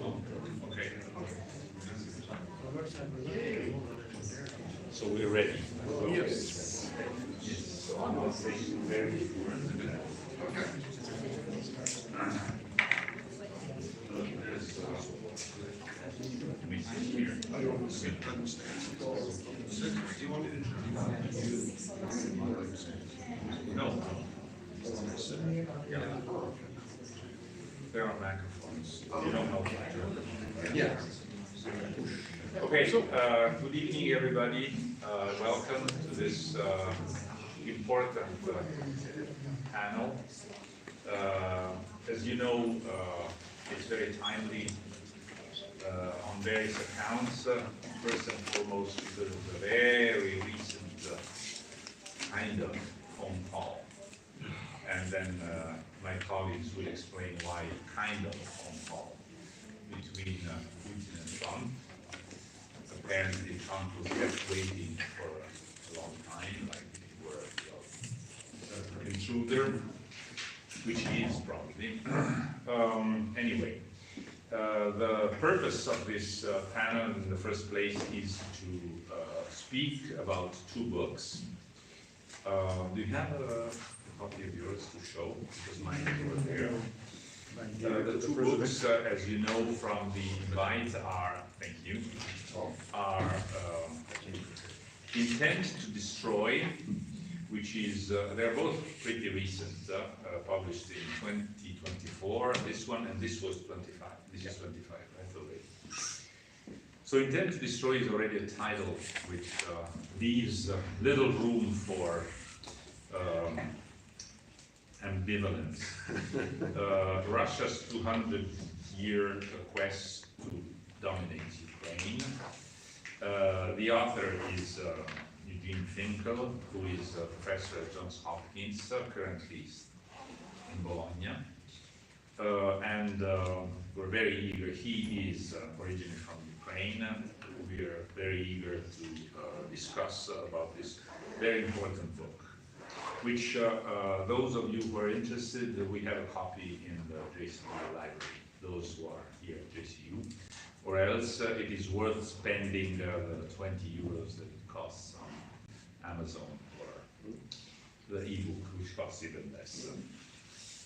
Okay. So we're ready. Yes. Yes. Very good. Okay. No. Yeah. There are microphones. You don't know. Yeah. Okay, good evening everybody. Welcome to this important panel. As you know, it's very timely on various accounts. First and foremost, because of the very recent kind of phone call. And then my colleagues will explain why kind of phone call between Putin and Trump. Apparently Trump was kept waiting for a long time, like he were an intruder, which he is probably. Anyway, the purpose of this panel in the first place is to speak about two books. Do you have a copy of yours to show? Because mine is over there. The two books, as you know from the invite, are, thank you, are Intent to Destroy, which is, they're both pretty recent, published in 2024, this one, and this was 25. This is 25, right away. So Intent to Destroy is already a title which leaves little room for ambivalence. Russia's 200-year quest to dominate Ukraine. The author is Eugene Finkel, who is a professor at Johns Hopkins, currently in Bologna. And we're very eager. He is originally from Ukraine. We are very eager to discuss about this very important book, which those of you who are interested, we have a copy in the JCU library, those who are here at JCU, or else it is worth spending the 20 euros that it costs on Amazon for the ebook, which costs even less.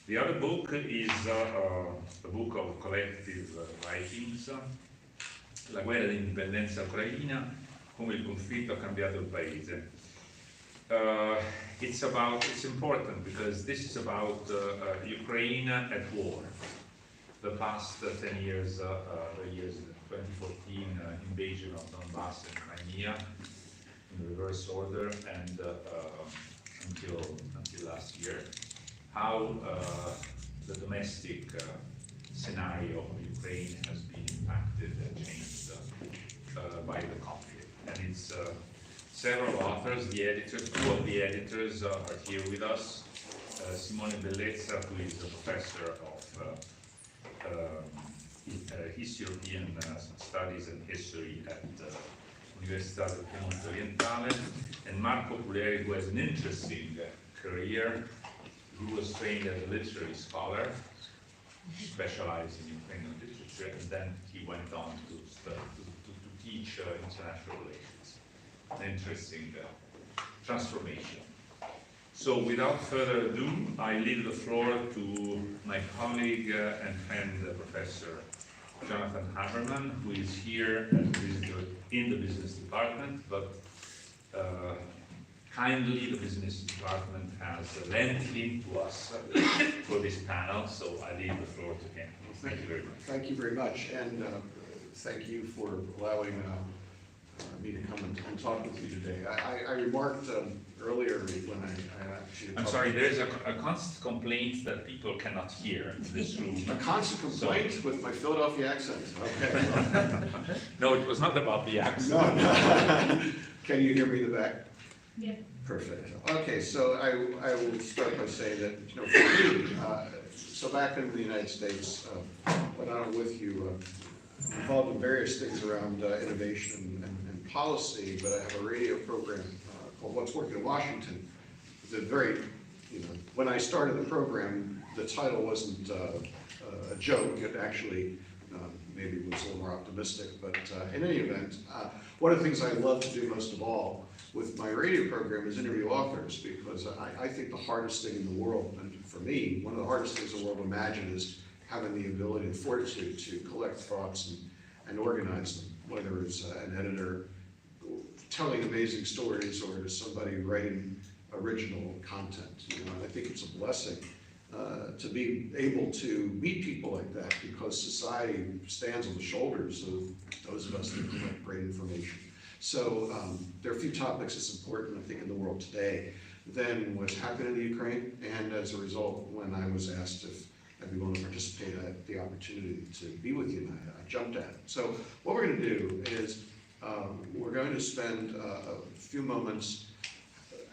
The other book is a book of collective writings, La guerra d'indipendenza ucraina, come il conflitto ha cambiato il paese. It's important because this is about Ukraine at war. The past 10 years, the years 2014 invasion of Donbass and Crimea in reverse order, and until last year, how the domestic scenario of Ukraine has been impacted and changed by the conflict. And it's several authors, the editors, two of the editors are here with us. Simone Bellezza, who is a professor of European Studies and History at Università del Piemonte Orientale, and Marco Puleri, who has an interesting career, who was trained as a literary scholar, specialized in Ukrainian literature, and then he went on to teach international relations. An interesting transformation. So without further ado, I leave the floor to my colleague and friend, Professor Jonathan Aberman, who is here as a visitor in the business department, but kindly the business department has lent him to us for this panel, so I leave the floor to him. Thank you very much. Thank you very much, and thank you for allowing me to come and talk with you today. I remarked earlier when I actually I'm sorry, there's a constant complaint that people cannot hear in this room. A constant complaint with my Philadelphia accent. Okay. No, it was not about the accent. No. Can you hear me in the back? Yeah. Perfect. Okay, so I will start by saying that, you know, for me, so back in the United States, when I was with you, involved in various things around innovation and policy, but I have a radio program called What's Working in Washington. It's a very, you know, when I started the program, the title wasn't a joke. It actually maybe was a little more optimistic, but in any event, one of the things I love to do most of all with my radio program is interview authors, because I think the hardest thing in the world, and for me, one of the hardest things in the world to imagine is having the ability and fortitude to collect thoughts and organize them, whether it's an editor telling amazing stories or somebody writing original content. You know, and I think it's a blessing to be able to meet people like that, because society stands on the shoulders of those of us that collect great information. So there are a few topics that's important, I think, in the world today than what's happened in the Ukraine, and as a result, when I was asked if I'd be willing to participate, I had the opportunity to be with you, and I jumped at it. So what we're going to do is we're going to spend a few moments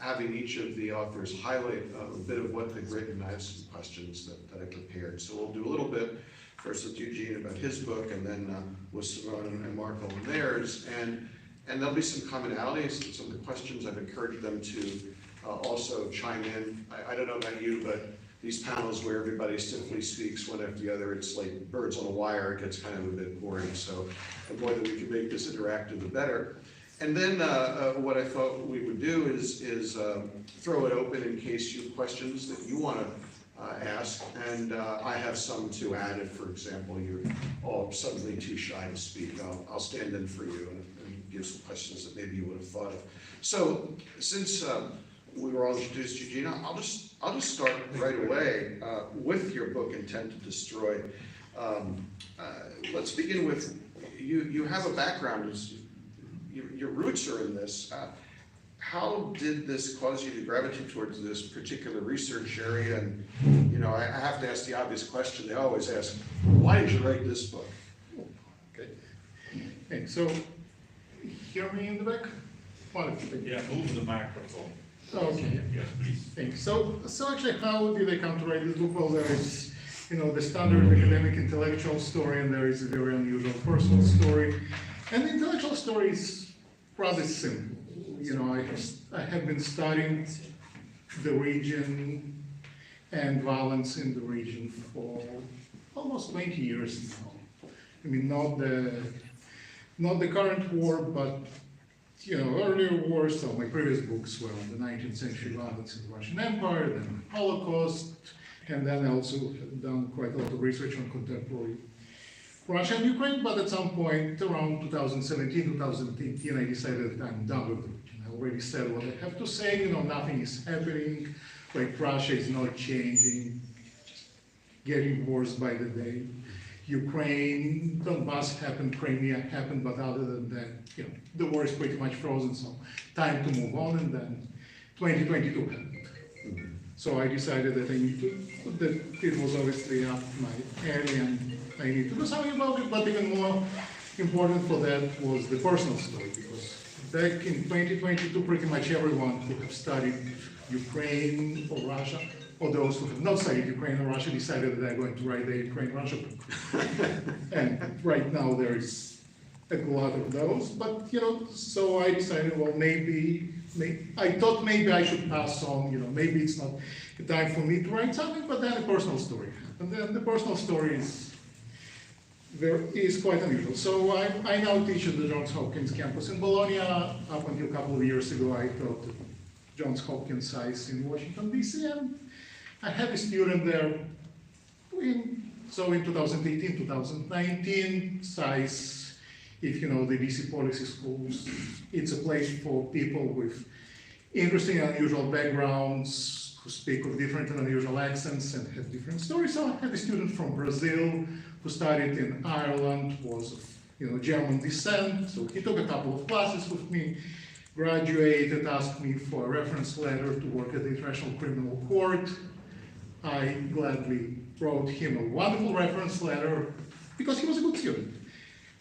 having each of the authors highlight a bit of what they've written. I have some questions that I prepared. So we'll do a little bit first with Eugene about his book, and then with Simone and Marco on theirs. And there'll be some commonalities, some of the questions. I've encouraged them to also chime in. I don't know about you, but these panels where everybody stiffly speaks one after the other, it's like birds on a wire. It gets kind of a bit boring. So the more that we can make this interactive, the better. And then what I thought we would do is throw it open in case you have questions that you want to ask. And I have some to add if, for example, you're all suddenly too shy to speak. I'll stand in for you and give some questions that maybe you would have thought of. So since we were all introduced, Eugene, I'll just start right away with your book, Intent to Destroy. Let's begin with, you have a background, your roots are in this. How did this cause you to gravitate towards this particular research area? And, you know, I have to ask the obvious question they always ask, why did you write this book? Okay, so, hear me in the back? Yeah, move the microphone. Okay. Yes, please. Thanks. So actually, how did I come to write this book? Well, there is, you know, the standard academic intellectual story, and there is a very unusual personal story. And the intellectual story is rather simple. You know, I have been studying the region and violence in the region for almost 20 years now. I mean, not the current war, but you know, earlier wars. So my previous books were on the 19th century violence in the Russian Empire, then the Holocaust, and then I also have done quite a lot of research on contemporary Russia and Ukraine. But at some point around 2017, 2018, I decided that I'm done with it. I already said what I have to say. You know, nothing is happening. Like Russia is not changing, getting worse by the day. Ukraine, Donbass happened, Crimea happened, but other than that, you know, the war is pretty much frozen, so time to move on, and then 2022 happened. So I decided that that it was obviously up my alley and I need to do something about it, but even more important for that was the personal story, because back in 2022, pretty much everyone who have studied Ukraine or Russia, or those who have not studied Ukraine or Russia, decided that they're going to write the Ukraine-Russia book. And right now there is a lot of those, but you know, so I decided, well, I thought maybe I should pass on, you know, maybe it's not the time for me to write something, but then a personal story happened. And then the personal story is quite unusual. So I now teach at the Johns Hopkins campus in Bologna. Up until a couple of years ago, I taught at Johns Hopkins SAIS in Washington, D.C., and I had a student there in 2018, 2019, SAIS, if you know the DC policy schools, it's a place for people with interesting and unusual backgrounds, who speak with different and unusual accents and have different stories. So I had a student from Brazil who studied in Ireland, was of German descent, so he took a couple of classes with me, graduated, asked me for a reference letter to work at the International Criminal Court. I gladly wrote him a wonderful reference letter because he was a good student.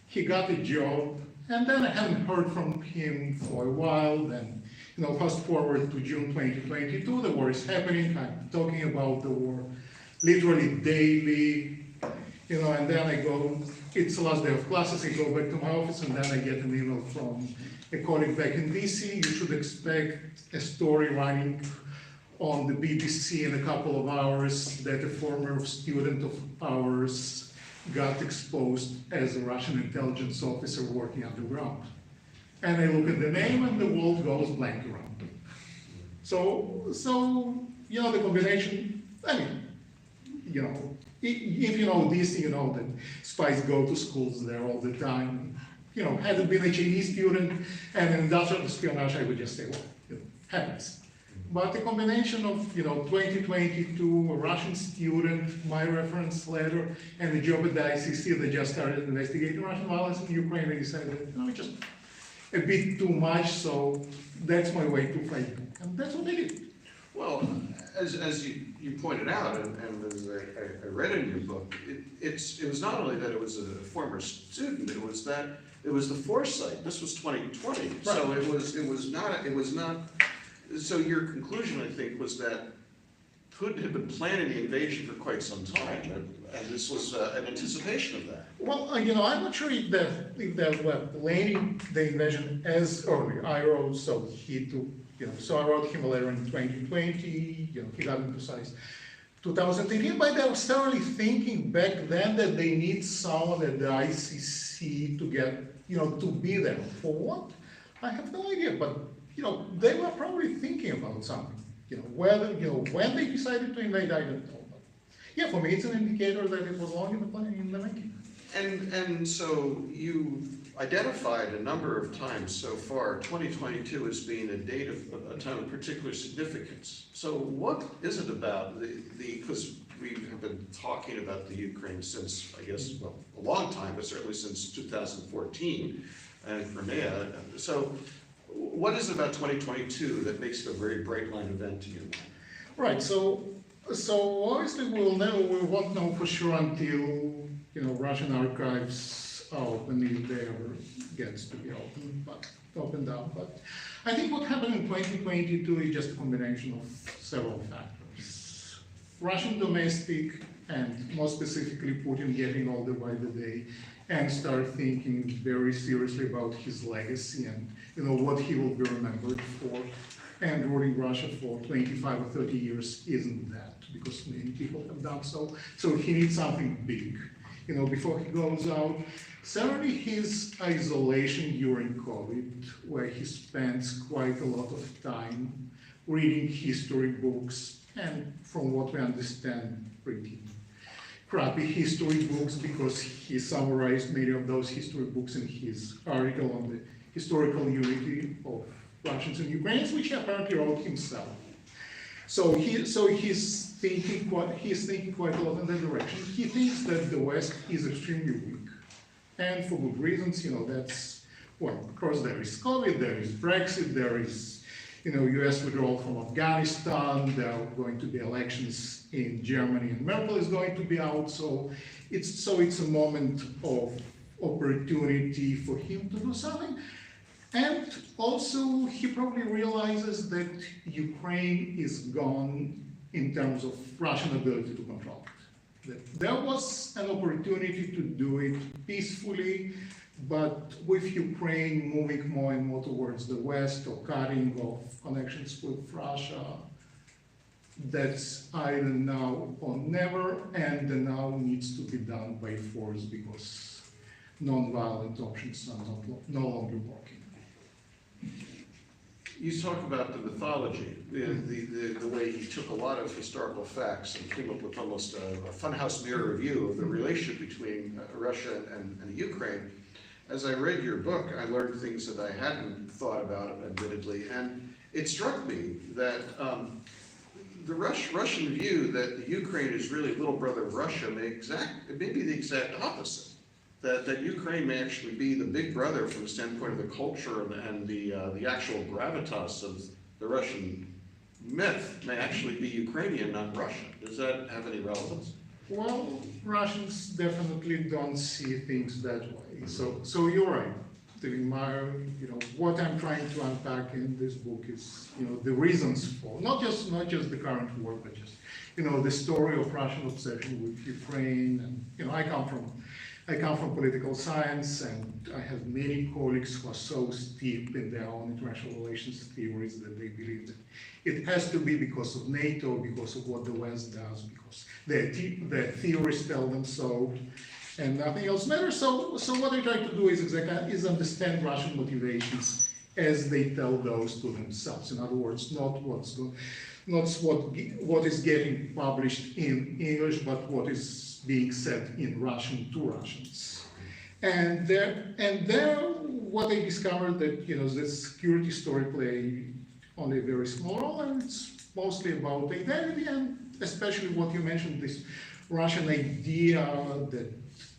He got a job, and then I haven't heard from him for a while. Then, fast forward to June 2022, the war is happening. I'm talking about the war literally daily, and then I go, it's the last day of classes, I go back to my office, and then I get an email from a colleague back in DC. You should expect a story running on the BBC in a couple of hours that a former student of ours got exposed as a Russian intelligence officer working underground. And I look at the name and the world goes blank around him. So, you know, the combination, I mean, you know, if you know this, you know that spies go to schools there all the time. You know, had it been a Chinese student and an industrial espionage, I would just say, well, you know, happens. But the combination of, you know, 2022, a Russian student, my reference letter, and the job at the ICC that just started investigating Russian violence in Ukraine, I decided, you know, just a bit too much, so that's my way to fight back. And that's what I did. Well, as you pointed out, and as I read in your book, it was not only that it was a former student, it was that it was the foresight. This was 2020, right. So it was not. So your conclusion, I think, was that Putin had been planning the invasion for quite some time, and this was an anticipation of that. Well, you know, I'm not sure if that were planning the invasion as early. I wrote, so he took, you know, so I wrote him a letter in 2020, you know, he got into size 2018, but they were certainly thinking back then that they need someone at the ICC to get, you know, to be there. For what? I have no idea, but, you know, they were probably thinking about something. You know, whether, you know, when they decided to invade, I don't know. But yeah, for me, it's an indicator that it was long in the making. And so you identified a number of times so far 2022 as being a date of a time of particular significance. So what is it about because we have been talking about the Ukraine since, I guess, well, a long time, but certainly since 2014 and Crimea. So what is it about 2022 that makes it a very bright line event to you? Right. So obviously we won't know for sure until, you know, Russian archives are open, if they ever gets to be opened up. But I think what happened in 2022 is just a combination of several factors. Russian domestic, and more specifically Putin getting older by the day, and start thinking very seriously about his legacy and, you know, what he will be remembered for. And ruling Russia for 25 or 30 years isn't that, because many people have done so. So he needs something big, you know, before he goes out. Certainly his isolation during COVID, where he spends quite a lot of time reading history books, and from what we understand, pretty crappy history books, because he summarized many of those history books in his article on the historical unity of Russians and Ukrainians, which he apparently wrote himself. So he's thinking quite a lot in that direction. He thinks that the West is extremely weak, and for good reasons. You know, that's, well, of course there is COVID, there is Brexit, there is, you know, US withdrawal from Afghanistan, there are going to be elections in Germany, and Merkel is going to be out. So it's a moment of opportunity for him to do something. And also, he probably realizes that Ukraine is gone in terms of Russian ability to control it. That there was an opportunity to do it peacefully, but with Ukraine moving more and more towards the West, or cutting off connections with Russia, that's either now or never, and the now needs to be done by force because non-violent options are no longer working. You talk about the mythology, the way he took a lot of historical facts and came up with almost a funhouse mirror view of the relationship between Russia and Ukraine. As I read your book, I learned things that I hadn't thought about, admittedly, and it struck me that the Russian view that the Ukraine is really little brother of Russia may be the exact opposite. That Ukraine may actually be the big brother from the standpoint of the culture and the actual gravitas of the Russian myth may actually be Ukrainian, not Russian. Does that have any relevance? Well, Russians definitely don't see things that way. So you're right. You know, what I'm trying to unpack in this book is, you know, the reasons for not just the current war, but just, you know, the story of Russian obsession with Ukraine. And, you know, I come from political science, and I have many colleagues who are so steeped in their own international relations theories that they believe that it has to be because of NATO, because of what the West does, because their theories tell them so. and nothing else matters. So what I try to do is understand Russian motivations as they tell those to themselves. In other words, not what is getting published in English, but what is being said in Russian to Russians. And there, what I discovered that the security story play only a very small role, and it's mostly about identity, and especially what you mentioned, this Russian idea that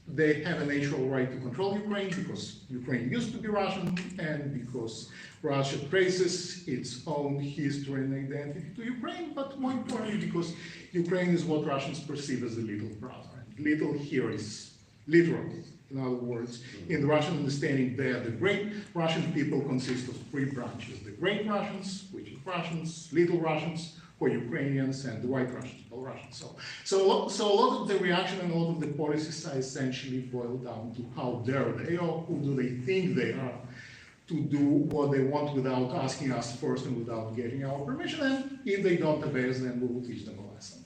they have a natural right to control Ukraine because Ukraine used to be Russian, and because Russia traces its own history and identity to Ukraine, but more importantly because Ukraine is what Russians perceive as a little brother. And little here is literal. In other words, in the Russian understanding, the great Russian people consist of three branches: the Great Russians, which is Russians, Little Russians, or Ukrainians, and the White Russians, Belarusians. So a lot of the reaction and a lot of the policies are essentially boiled down to how dare they, or who do they think they are, to do what they want without asking us first and without getting our permission. And if they don't obey us, then we will teach them a lesson.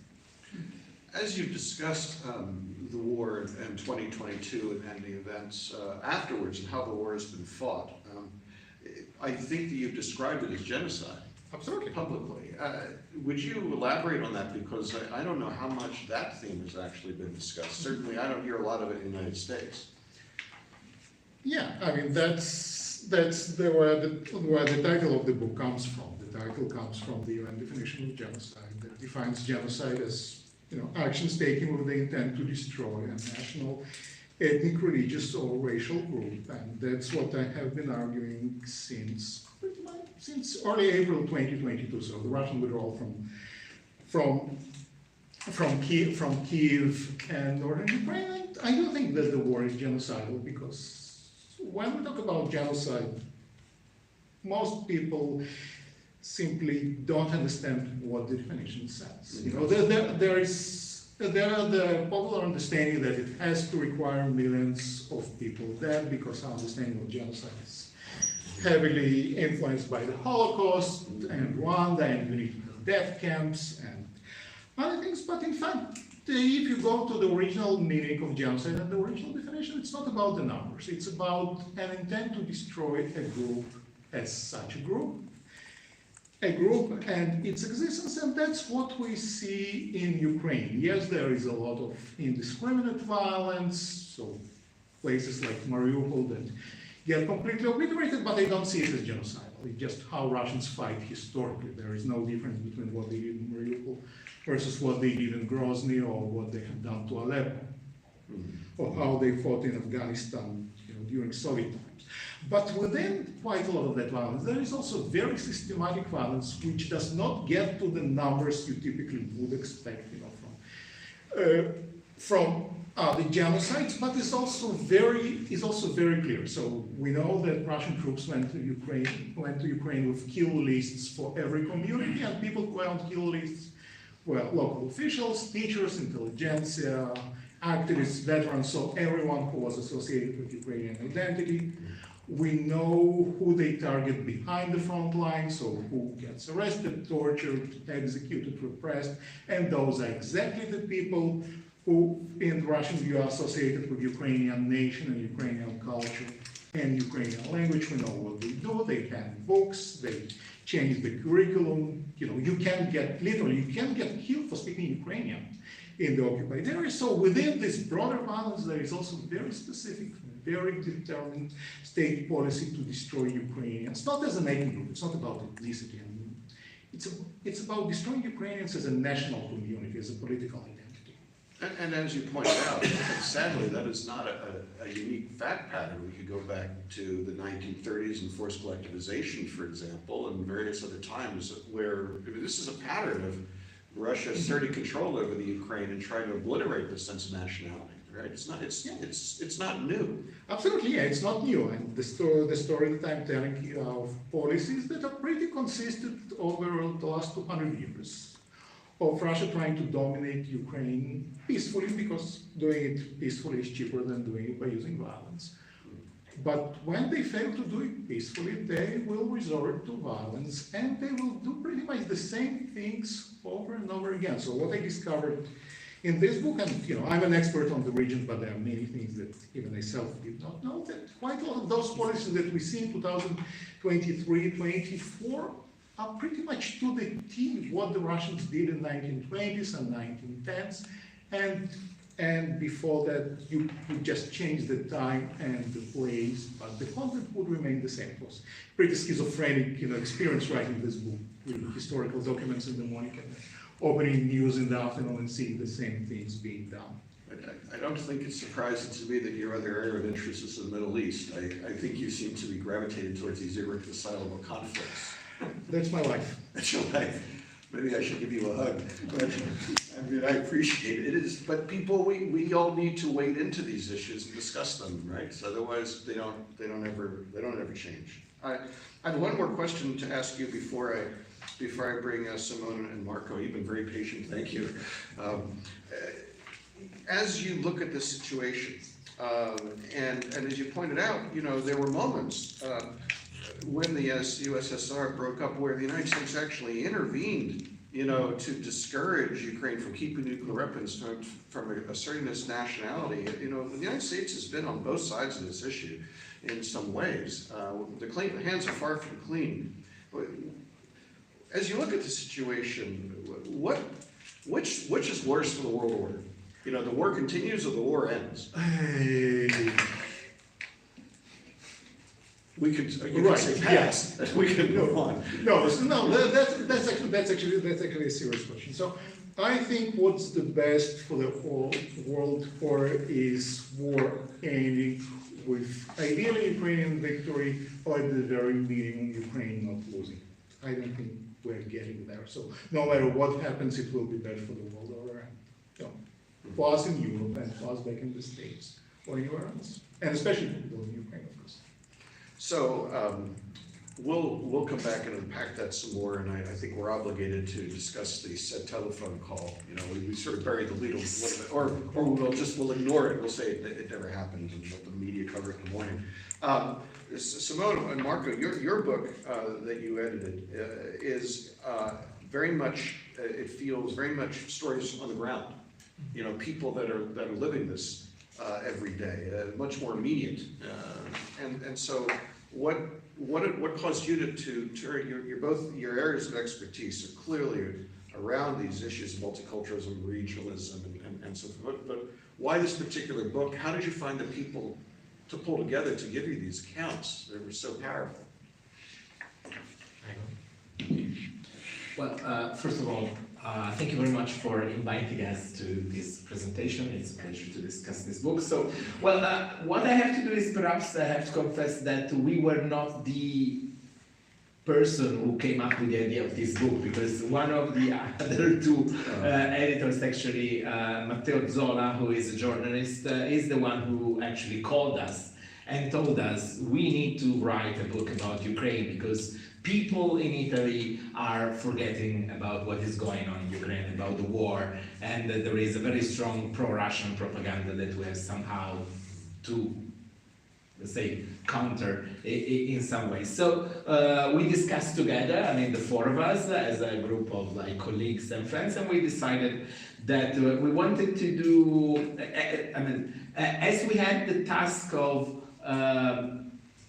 As you discussed the war in 2022 and the events afterwards and how the war has been fought, I think that you've described it as genocide. Absolutely. Publicly. Would you elaborate on that? Because I don't know how much that theme has actually been discussed. Certainly, I don't hear a lot of it in the United States. Yeah, I mean, that's where the title of the book comes from. The title comes from the UN definition of genocide that defines genocide as actions taken with the intent to destroy a national, ethnic, religious, or racial group, and that's what I have been arguing since early April 2022. So the Russian withdrawal from Kiev and northern Ukraine. And I do think that the war is genocidal because when we talk about genocide, most people simply don't understand what the definition says. There is the popular understanding that it has to require millions of people dead because our understanding of genocide is heavily influenced by the Holocaust and Rwanda and we need to have death camps and other things. But in fact, if you go to the original meaning of genocide and the original definition, it's not about the numbers. It's about an intent to destroy a group as such a group and its existence, and that's what we see in Ukraine. Yes, there is a lot of indiscriminate violence, so places like Mariupol that get completely obliterated, but I don't see it as genocidal. It's just how Russians fight historically. There is no difference between what they did in Mariupol versus what they did in Grozny or what they have done to Aleppo, or how they fought in Afghanistan during Soviet times. But within quite a lot of that violence, there is also very systematic violence which does not get to the numbers you typically would expect from the genocides, but is also very clear. So we know that Russian troops went to Ukraine with kill lists for every community, and people who were on kill lists were local officials, teachers, intelligentsia, activists, veterans, so everyone who was associated with Ukrainian identity. We know who they target behind the front line, so who gets arrested, tortured, executed, repressed, and those are exactly the people who, in Russian view, are associated with Ukrainian nation and Ukrainian culture and Ukrainian language. We know what they do. They ban books. They change the curriculum. You can get killed for speaking Ukrainian in the occupied area. So within this broader violence, there is also very specific, very determined state policy to destroy Ukrainians, not as an ethnic group. It's not about ethnicity. It's about destroying Ukrainians as a national community, as a political identity. And as you pointed out, sadly, that is not a unique fact pattern. We could go back to the 1930s and forced collectivization, for example, and various other times where this is a pattern of Russia asserting control over the Ukraine and trying to obliterate the sense of nationality. Right? It's not new. Absolutely, yeah, it's not new. And the story that I'm telling of policies that are pretty consistent over the last 200 years of Russia trying to dominate Ukraine peacefully, because doing it peacefully is cheaper than doing it by using violence. But when they fail to do it peacefully, they will resort to violence, and they will do pretty much the same things over and over again. So what I discovered in this book, and I'm an expert on the region, but there are many things that even myself did not know, that quite a lot of those policies that we see in 2023-24 are pretty much to the T what the Russians did in 1920s and 1910s, and before that you would just change the time and the place, but the content would remain the same. It was pretty schizophrenic experience writing this book, with historical documents in the morning and opening news in the afternoon and seeing the same things being done. I don't think it's surprising to me that your other area of interest is the Middle East. I think you seem to be gravitated towards these irreconcilable conflicts. That's my life. That's your life. Maybe I should give you a hug. But, I mean, I appreciate it. It is, but people, we all need to wade into these issues and discuss them, right? So otherwise, they don't ever change. I have one more question to ask you before I bring Simone and Marco. You've been very patient. Thank you. As you look at this situation, and as you pointed out, there were moments when the USSR broke up where the United States actually intervened, to discourage Ukraine from keeping nuclear weapons, from asserting its nationality. The United States has been on both sides of this issue in some ways. The hands are far from clean. As you look at the situation, which is worse for the world order? The war continues or the war ends? We could say pass. Yes. We can move on. That's actually a serious question. So I think what's the best for the whole world order is war ending with ideally Ukrainian victory, or at the very minimum Ukraine not losing. I don't think we're getting there. So no matter what happens, it will be bad for the world order. For us in Europe and for us back in the States or anywhere else, and especially for people in Ukraine, of course. So we'll come back and unpack that some more, and I think we're obligated to discuss the said telephone call. We sort of buried the lead a little bit, or we'll ignore it. We'll say it never happened and let the media cover it in the morning. Simone and Marco, your book that you edited is very much. It feels very much stories on the ground. People that are living this every day, much more immediate. And so what caused you to your areas of expertise are clearly around these issues of multiculturalism, regionalism, and so forth. But why this particular book? How did you find the people to pull together to give you these accounts? They were so powerful. Well, first of all, thank you very much for inviting us to this presentation. It's a pleasure to discuss this book. So, what I have to do is perhaps I have to confess that we were not the person who came up with the idea of this book, because one of the other two editors, actually, Matteo Zola, who is a journalist, is the one who actually called us and told us we need to write a book about Ukraine because people in Italy are forgetting about what is going on in Ukraine, about the war, and there is a very strong pro-Russian propaganda that we have somehow to, let's say, counter in some ways. So we discussed together, the four of us, as a group of colleagues and friends, and we decided that we wanted to do, as we had the task of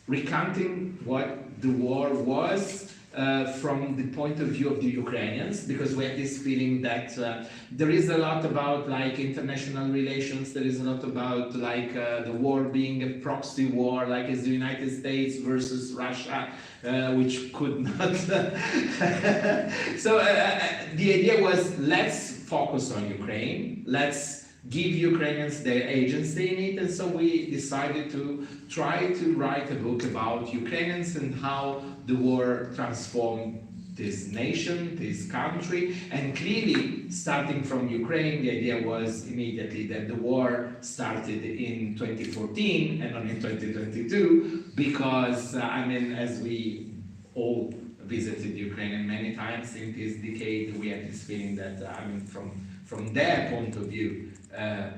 recounting what the war was from the point of view of the Ukrainians, because we have this feeling that there is a lot about international relations, there is a lot about the war being a proxy war, as the United States versus Russia, which could not. So the idea was, let's focus on Ukraine, let's give Ukrainians their agency in it, and so we decided to try to write a book about Ukrainians and how the war transformed this nation, this country, and clearly, starting from Ukraine, the idea was immediately that the war started in 2014 and not in 2022, because, as we all visited Ukraine many times in this decade, we had this feeling that, from their point of view,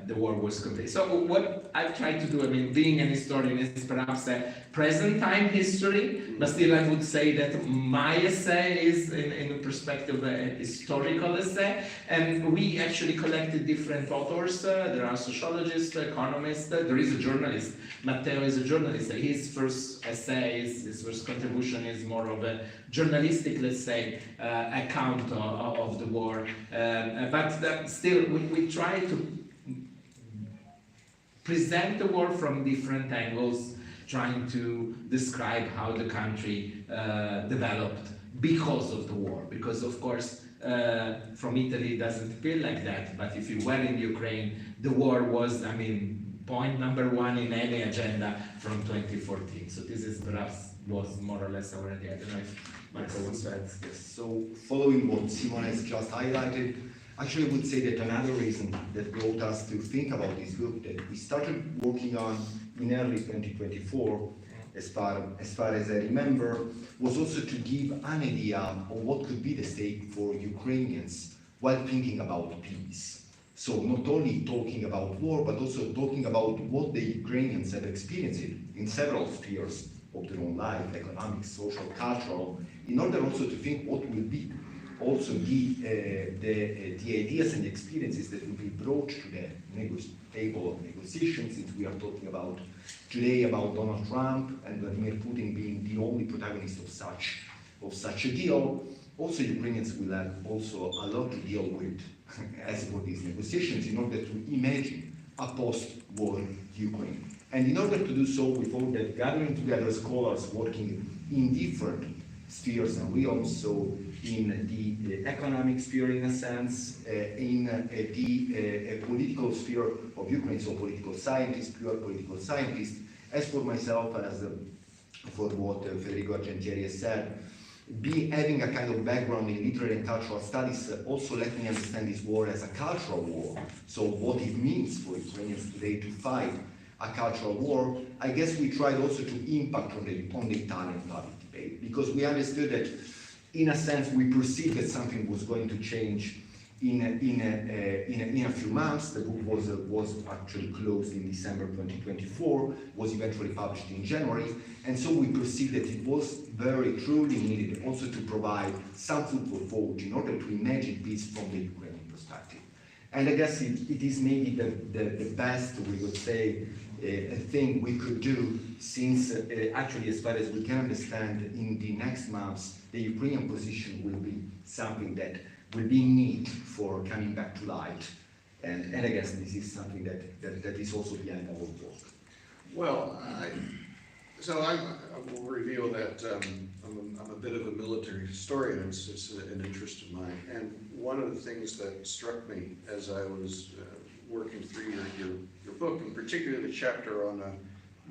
the war was complete. So what I've tried to do, I mean, being an historian, is perhaps a present time history, but still I would say that my essay is in the perspective of a historical essay, and we actually collected different authors. There are sociologists, economists, there is a journalist. Matteo is a journalist. His first essay, his first contribution is more of a journalistic, let's say, account of the war. But still, we try to present the war from different angles, trying to describe how the country developed because of the war. Because of course, from Italy it doesn't feel like that, but if you were in Ukraine, the war was, I mean, point number one in any agenda from 2014. So this is perhaps was more or less already, I don't know if Michael wants to add. Yes. So following what Simone has just highlighted, actually I would say that another reason that brought us to think about this book that we started working on in early 2024, as far as I remember, was also to give an idea of what could be the stake for Ukrainians while thinking about peace. So not only talking about war, but also talking about what the Ukrainians have experienced in several spheres of their own life, economic, social, cultural, in order also to think what will be also the ideas and experiences that will be brought to the table of negotiations, since we are talking about today about Donald Trump and Vladimir Putin being the only protagonist of such a deal. Also, Ukrainians will have also a lot to deal with as for these negotiations in order to imagine a post-war Ukraine. And in order to do so, we thought that gathering together scholars working in different spheres and realms, so in the economic sphere in a sense, in the political sphere of Ukraine, so political scientists, pure political scientists, as for myself, as for what Federigo Argentieri has said, having a kind of background in literary and cultural studies also let me understand this war as a cultural war. So what it means for Ukrainians today to fight a cultural war. I guess we tried also to impact on the Italian public debate, because we understood that in a sense we perceived that something was going to change in a few months. The book was actually closed in December 2024, was eventually published in January, and so we perceived that it was very truly needed also to provide some food for thought in order to imagine peace from the Ukrainian perspective. And I guess it is maybe the best, we would say, thing we could do, since actually, as far as we can understand, in the next months, the Ukrainian position will be something that will be neat for coming back to light. And I guess this is something that is also behind our work. Well, I will reveal that I'm a bit of a military historian. It's an interest of mine. And one of the things that struck me as I was working through your book, and particularly the chapter on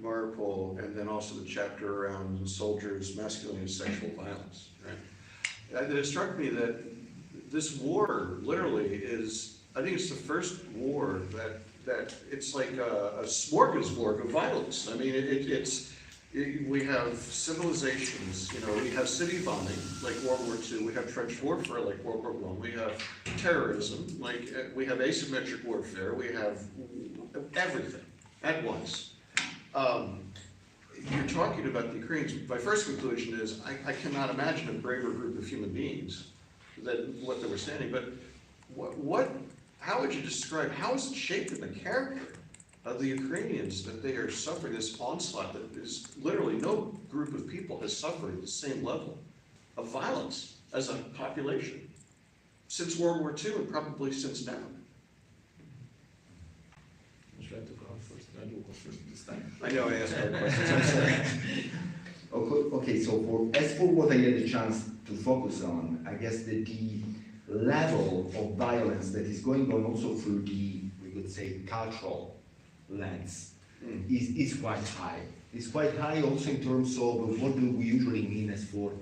Mariupol, and then also the chapter around soldiers' masculine and sexual violence, right? It struck me that this war literally is, I think it's the first war that it's like a smorgasbord of violence. I mean, we have civilizations, we have city bombing like World War II, we have trench warfare like World War I, we have terrorism, like we have asymmetric warfare, we have everything at once. You're talking about the Ukrainians. My first conclusion is I cannot imagine a braver group of human beings than what they were standing. But how would you describe, how is it shaped in the character of the Ukrainians that they are suffering this onslaught that is literally no group of people has suffered the same level of violence as a population since World War II and probably since now? Should I go first? I will go first this time. I know I asked hard questions, I'm sorry. Okay, so as for what I had the chance to focus on, I guess that the level of violence that is going on also through the, we could say, cultural lens is quite high. It's quite high also in terms of what do we usually mean as for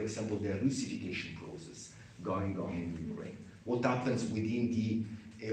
example, the Russification process going on in Ukraine. What happens within the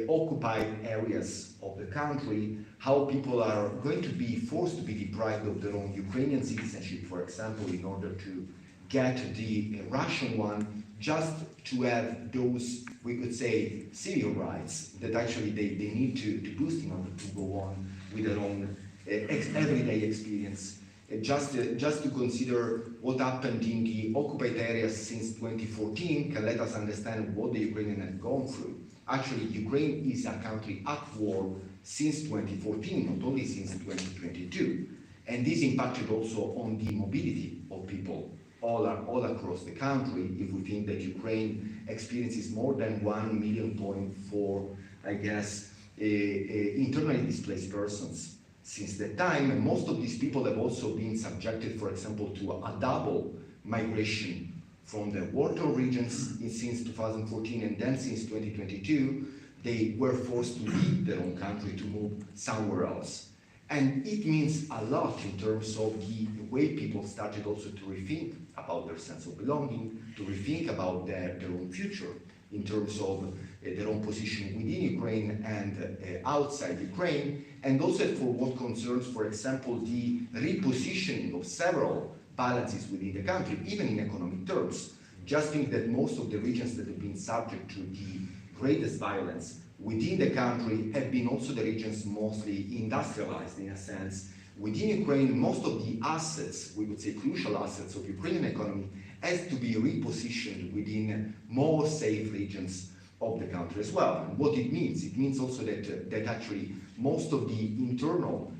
occupied areas of the country, how people are going to be forced to be deprived of their own Ukrainian citizenship, for example, in order to get the Russian one just to have those, we could say, civil rights that actually they need to boost in order to go on with their own everyday experience. Just to consider what happened in the occupied areas since 2014 can let us understand what the Ukrainians have gone through. Actually, Ukraine is a country at war since 2014, not only since 2022. And this impacted also on the mobility of people all across the country. If we think that Ukraine experiences more than 1.4 million, I guess, internally displaced persons since that time, and most of these people have also been subjected, for example, to a double migration from the war-torn regions since 2014, and then since 2022, they were forced to leave their own country to move somewhere else. And it means a lot in terms of the way people started also to rethink about their sense of belonging, to rethink about their own future in terms of their own position within Ukraine and outside Ukraine, and also for what concerns, for example, the repositioning of several balances within the country, even in economic terms. Just think that most of the regions that have been subject to the greatest violence within the country have been also the regions mostly industrialized in a sense. Within Ukraine, most of the assets, we would say crucial assets of Ukrainian economy, has to be repositioned within more safe regions of the country as well. And what it means also that actually most of the internal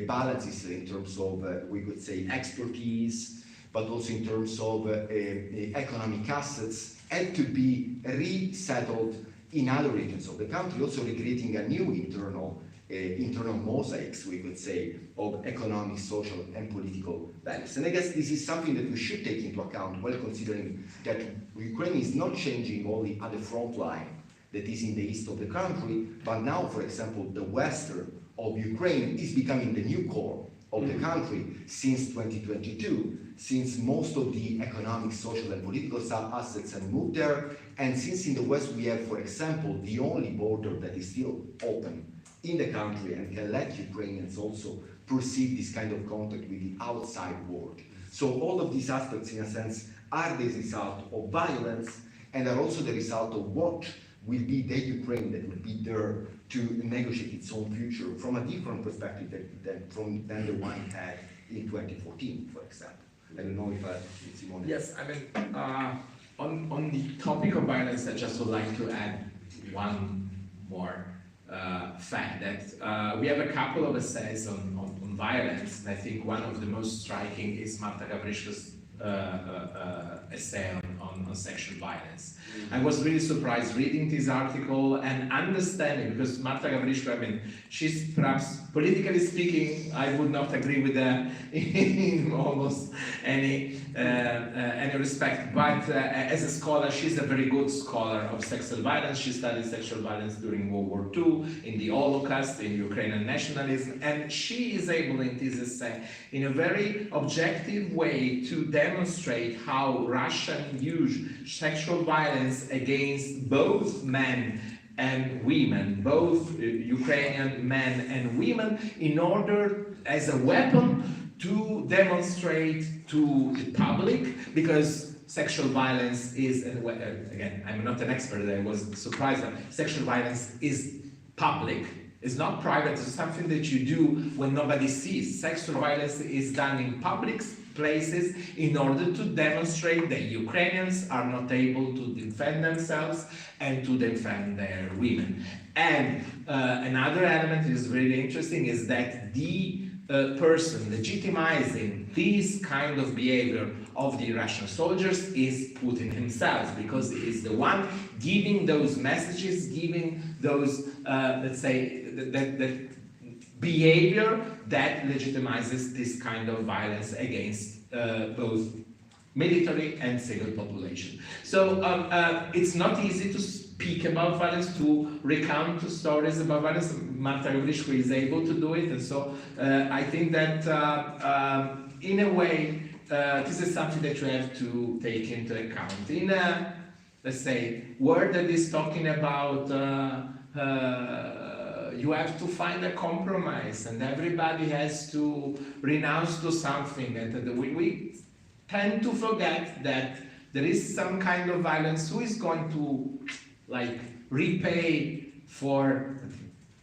balances in terms of, we could say, expertise, but also in terms of economic assets, had to be resettled in other regions of the country, also recreating a new internal mosaics, we could say, of economic, social, and political values. And I guess this is something that we should take into account while considering that Ukraine is not changing only at the front line that is in the east of the country, but now, for example, the western of Ukraine is becoming the new core of the country since 2022, since most of the economic, social, and political assets have moved there, and since in the west we have, for example, the only border that is still open in the country and can let Ukrainians also perceive this kind of contact with the outside world. So all of these aspects, in a sense, are the result of violence and are also the result of what will be the Ukraine that will be there to negotiate its own future from a different perspective than the one it had in 2014, for example. I don't know if Simone. Yes, I mean, on the topic of violence, I just would like to add one more fact that we have a couple of essays on violence, and I think one of the most striking is Marta Gavriška's essay on sexual violence. I was really surprised reading this article and understanding, because Marta Gavriška, I mean, she's perhaps, politically speaking, I would not agree with her in almost any respect, but as a scholar, she's a very good scholar of sexual violence. She studied sexual violence during World War II, in the Holocaust, in Ukrainian nationalism, and she is able in this essay, in a very objective way, to demonstrate how Russia used sexual violence against both men and women, both Ukrainian men and women, in order, as a weapon, to demonstrate to the public, because sexual violence is, again, I'm not an expert, I was surprised that sexual violence is public. It's not private, it's something that you do when nobody sees. Sexual violence is done in public places in order to demonstrate that Ukrainians are not able to defend themselves and to defend their women. And another element that is really interesting is that the person legitimizing this kind of behavior of the Russian soldiers is Putin himself, because he is the one giving those messages, giving those, let's say, that behavior that legitimizes this kind of violence against both military and civil population. So it's not easy to speak about violence, to recount stories about violence. Marta Gavriška is able to do it, and so I think that in a way this is something that you have to take into account. In a, let's say, world that is talking about you have to find a compromise, and everybody has to renounce to something, and tend to forget that there is some kind of violence. Who is going to like repay for,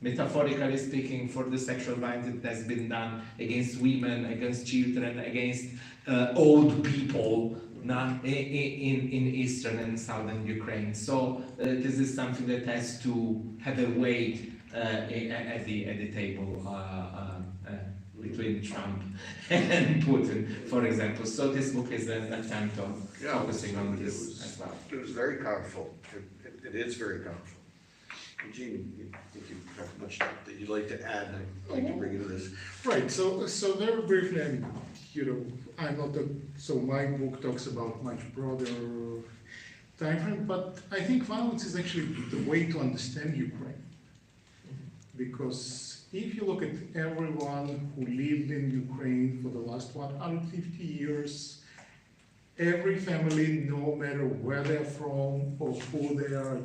metaphorically speaking, for the sexual violence that has been done against women, against children, against old people in eastern and southern Ukraine? So this is something that has to have a weight at the table between Trump and Putin, for example. So this book is an attempt of focusing on this as well. It was very powerful. It is very powerful. Eugene, you think you have much that you'd like to add? I'd like to bring into this. Right, so very briefly, and, I'm not so my book talks about much broader time frame, but I think violence is actually the way to understand Ukraine. Because if you look at everyone who lived in Ukraine for the last 150 years, every family, no matter where they're from or who they are,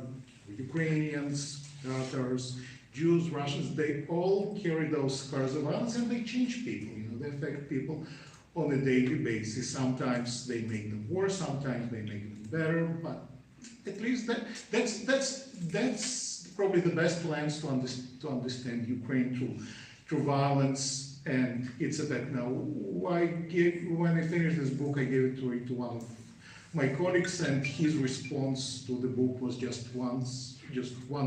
Ukrainians, Tatars, Jews, Russians, they all carry those scars of violence, and they change people. They affect people on a daily basis. Sometimes they make them worse, sometimes they make them better, but at least that's probably the best lens to understand Ukraine through violence and its effect. Now, when I finished this book, I gave it to one of my colleagues, and his response to the book was just one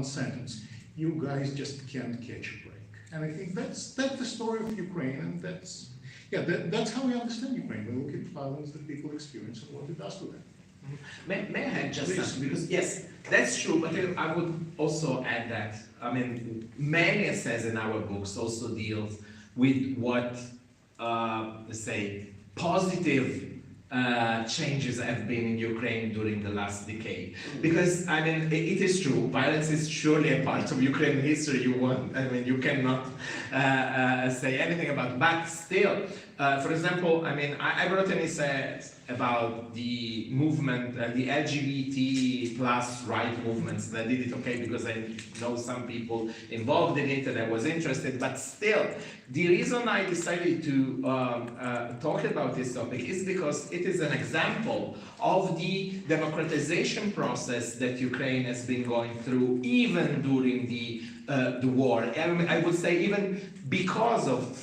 sentence: "You guys just can't catch a break." And I think that's the story of Ukraine, and that's how we understand Ukraine. We look at violence that people experience and what it does to them. May I add just something? Because yes, that's true, but I would also add that, I mean, many essays in our books also deals with what, let's say, positive changes have been in Ukraine during the last decade. Because, I mean, it is true, violence is surely a part of Ukrainian history. You cannot say anything about it. But still, for example, I mean, I wrote an essay about the movement, the LGBT plus right movements, and I did it because I know some people involved in it and I was interested, but still, the reason I decided to talk about this topic is because it is an example of the democratization process that Ukraine has been going through even during the war. I would say even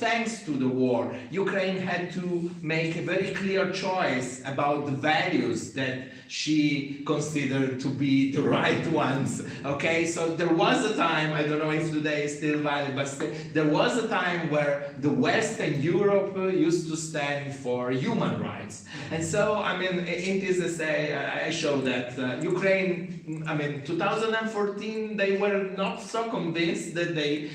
thanks to the war, Ukraine had to make a very clear choice about the values that she considered to be the right ones. Okay, so there was a time, I don't know if today is still valid, but there was a time where the West and Europe used to stand for human rights. And so, I mean, in this essay, I show that Ukraine, I mean, 2014, they were not so convinced that they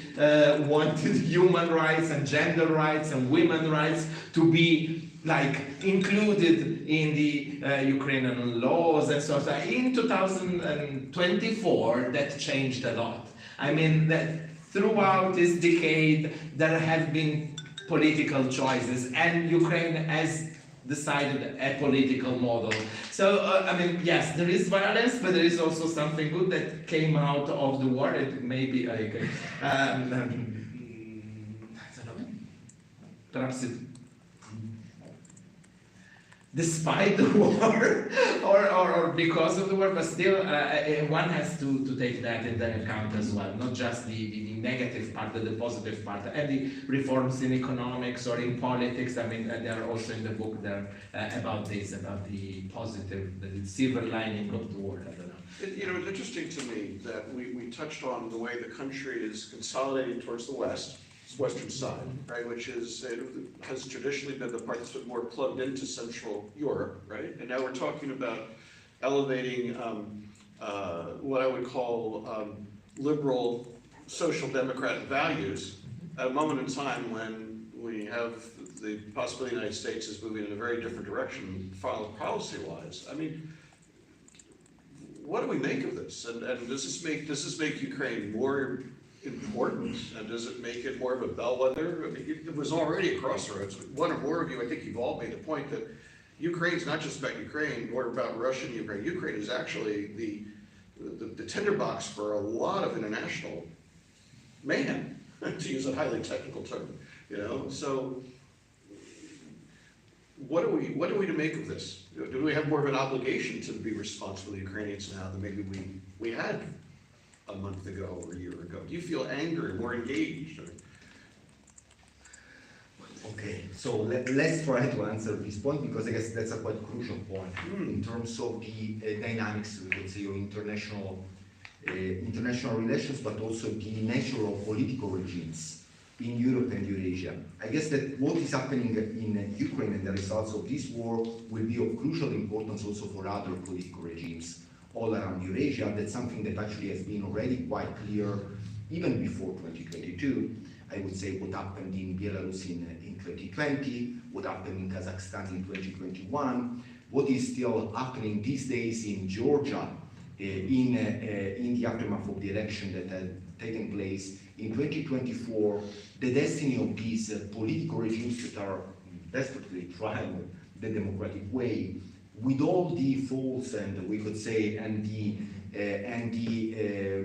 wanted human rights and gender rights and women's rights to be like included in the Ukrainian laws and so on. In 2024, that changed a lot. I mean, that throughout this decade, there have been political choices, and Ukraine has decided a political model. So, I mean, yes, there is violence, but there is also something good that came out of the war. It may be like, I don't know, perhaps it, despite the war or because of the war, but still one has to take that into account as well, not just the negative part, but the positive part, and the reforms in economics or in politics. I mean, they are also in the book there about this, about the positive, the silver lining of the war. I don't know. It's interesting to me that we touched on the way the country is consolidating towards the western side, right, which has traditionally been the part that's been more plugged into Central Europe, right? And now we're talking about elevating what I would call liberal social democratic values at a moment in time when we have the possibility the United States is moving in a very different direction policy-wise. I mean, what do we make of this? And does this make Ukraine more important, and does it make it more of a bellwether? I mean, it was already a crossroads. One or more of you, I think you've all made the point that Ukraine's not just about Ukraine or about Russia and Ukraine. Ukraine is actually the tinderbox for a lot of international mayhem, to use a highly technical term. So what are we to make of this? Do we have more of an obligation to be responsible to the Ukrainians now than maybe we had a month ago or a year ago? Do you feel angry, more engaged? Or? Okay, so let's try to answer this point, because I guess that's a quite crucial point in terms of the dynamics, we would say, of international relations, but also the nature of political regimes in Europe and Eurasia. I guess that what is happening in Ukraine and the results of this war will be of crucial importance also for other political regimes all around Eurasia. That's something that actually has been already quite clear even before 2022. I would say what happened in Belarus in 2020, what happened in Kazakhstan in 2021, what is still happening these days in Georgia in the aftermath of the election that had taken place in 2024, the destiny of these political regimes that are desperately trying the democratic way, with all the faults and we could say and the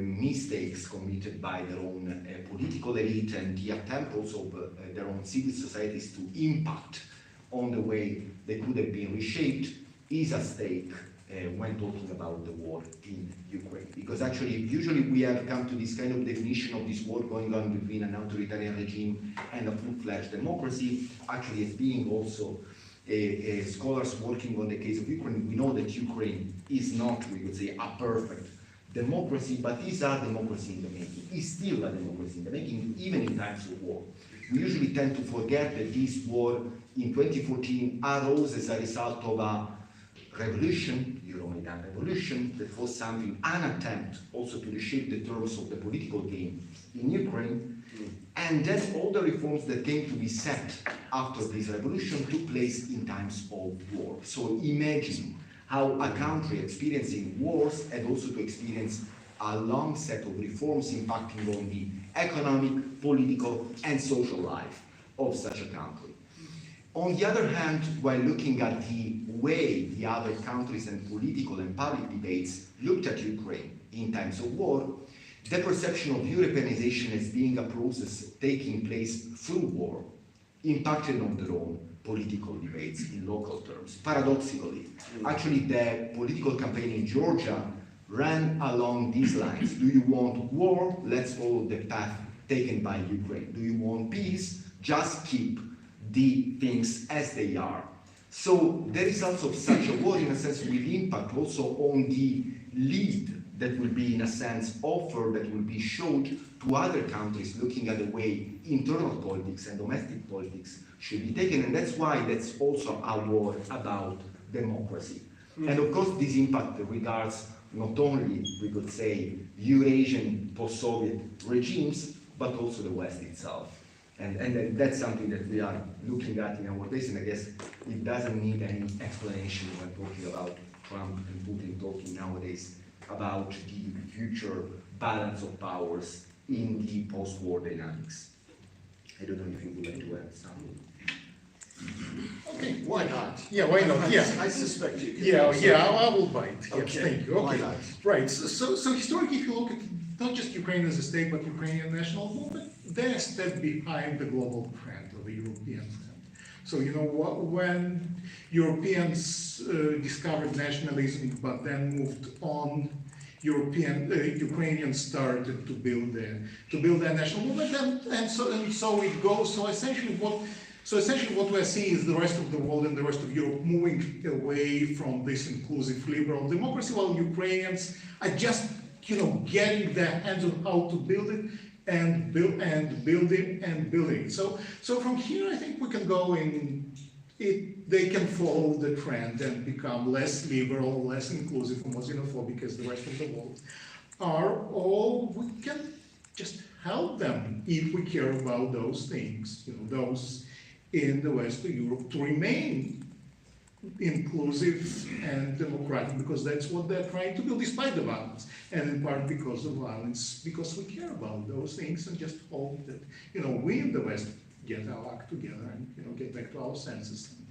mistakes committed by their own political elite and the attempt also of their own civil societies to impact on the way they could have been reshaped, is at stake when talking about the war in Ukraine. Because actually, usually we have come to this kind of definition of this war going on between an authoritarian regime and a full-fledged democracy, actually as being also scholars working on the case of Ukraine. We know that Ukraine is not, we would say, a perfect democracy, but is a democracy in the making, is still a democracy in the making, even in times of war. We usually tend to forget that this war in 2014 arose as a result of a revolution, Euromaidan revolution, that was something, an attempt also to reshape the terms of the political game in Ukraine. And then all the reforms that came to be set after this revolution took place in times of war. So imagine how a country experiencing wars had also to experience a long set of reforms impacting on the economic, political, and social life of such a country. On the other hand, while looking at the way the other countries and political and public debates looked at Ukraine in times of war, the perception of Europeanization as being a process taking place through war impacted on their own political debates in local terms. Paradoxically, actually the political campaign in Georgia ran along these lines. Do you want war? Let's follow the path taken by Ukraine. Do you want peace? Just keep the things as they are. So the results of such a war, in a sense, will impact also on the lead that will be, in a sense, offered, that will be showed to other countries looking at the way internal politics and domestic politics should be taken. And that's why that's also a war about democracy. And of course, this impact regards not only, we could say, Eurasian post-Soviet regimes, but also the West itself. And that's something that we are looking at in our case, and I guess it doesn't need any explanation when talking about Trump and Putin talking nowadays about the future balance of powers in the post-war dynamics. I don't know if you would like to add something. Okay. Why not? Yeah, why not? Yeah. I suspect you can. Yeah, I will bite. Yes, Okay. thank you. Why Okay. not? Right. So historically, if you look at not just Ukraine as a state, but Ukrainian national movement, they're a step behind the global trend or the European trend. So you know when Europeans discovered nationalism, but then moved on, Ukrainians started to build their national movement, and so it goes. So essentially what we're seeing is the rest of the world and the rest of Europe moving away from this inclusive liberal democracy, while Ukrainians are just getting their hands on how to build it and building. So from here, I think we can go in. They can follow the trend and become less liberal, less inclusive, more xenophobic as the rest of the world are, or we can just help them if we care about those things, those in the West of Europe, to remain inclusive and democratic, because that's what they're trying to do, despite the violence, and in part because of violence, because we care about those things and just hope that we in the West get our act together and get back to our senses and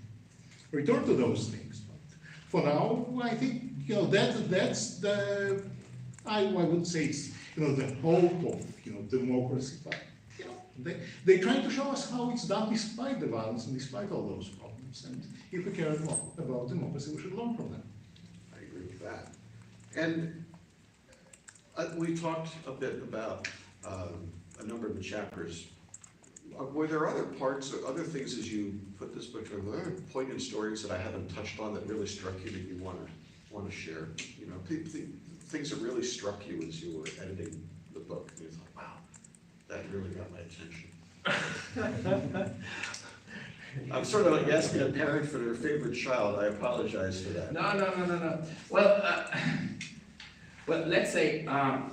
return to those things. But for now, I think that's the I would say it's the hope of democracy. But they try to show us how it's done despite the violence and despite all those problems. problems. And if we care about democracy, we should learn from them. I agree with that. And we talked a bit about a number of the chapters. Were there other parts, or other things as you put this book together, were there poignant stories that I haven't touched on that really struck you that you want to share? You know, things that really struck you as you were editing the book. And you thought, wow, that really got my attention. I'm sort of like asking a parent for their favorite child. I apologize for that. No. Well, let's say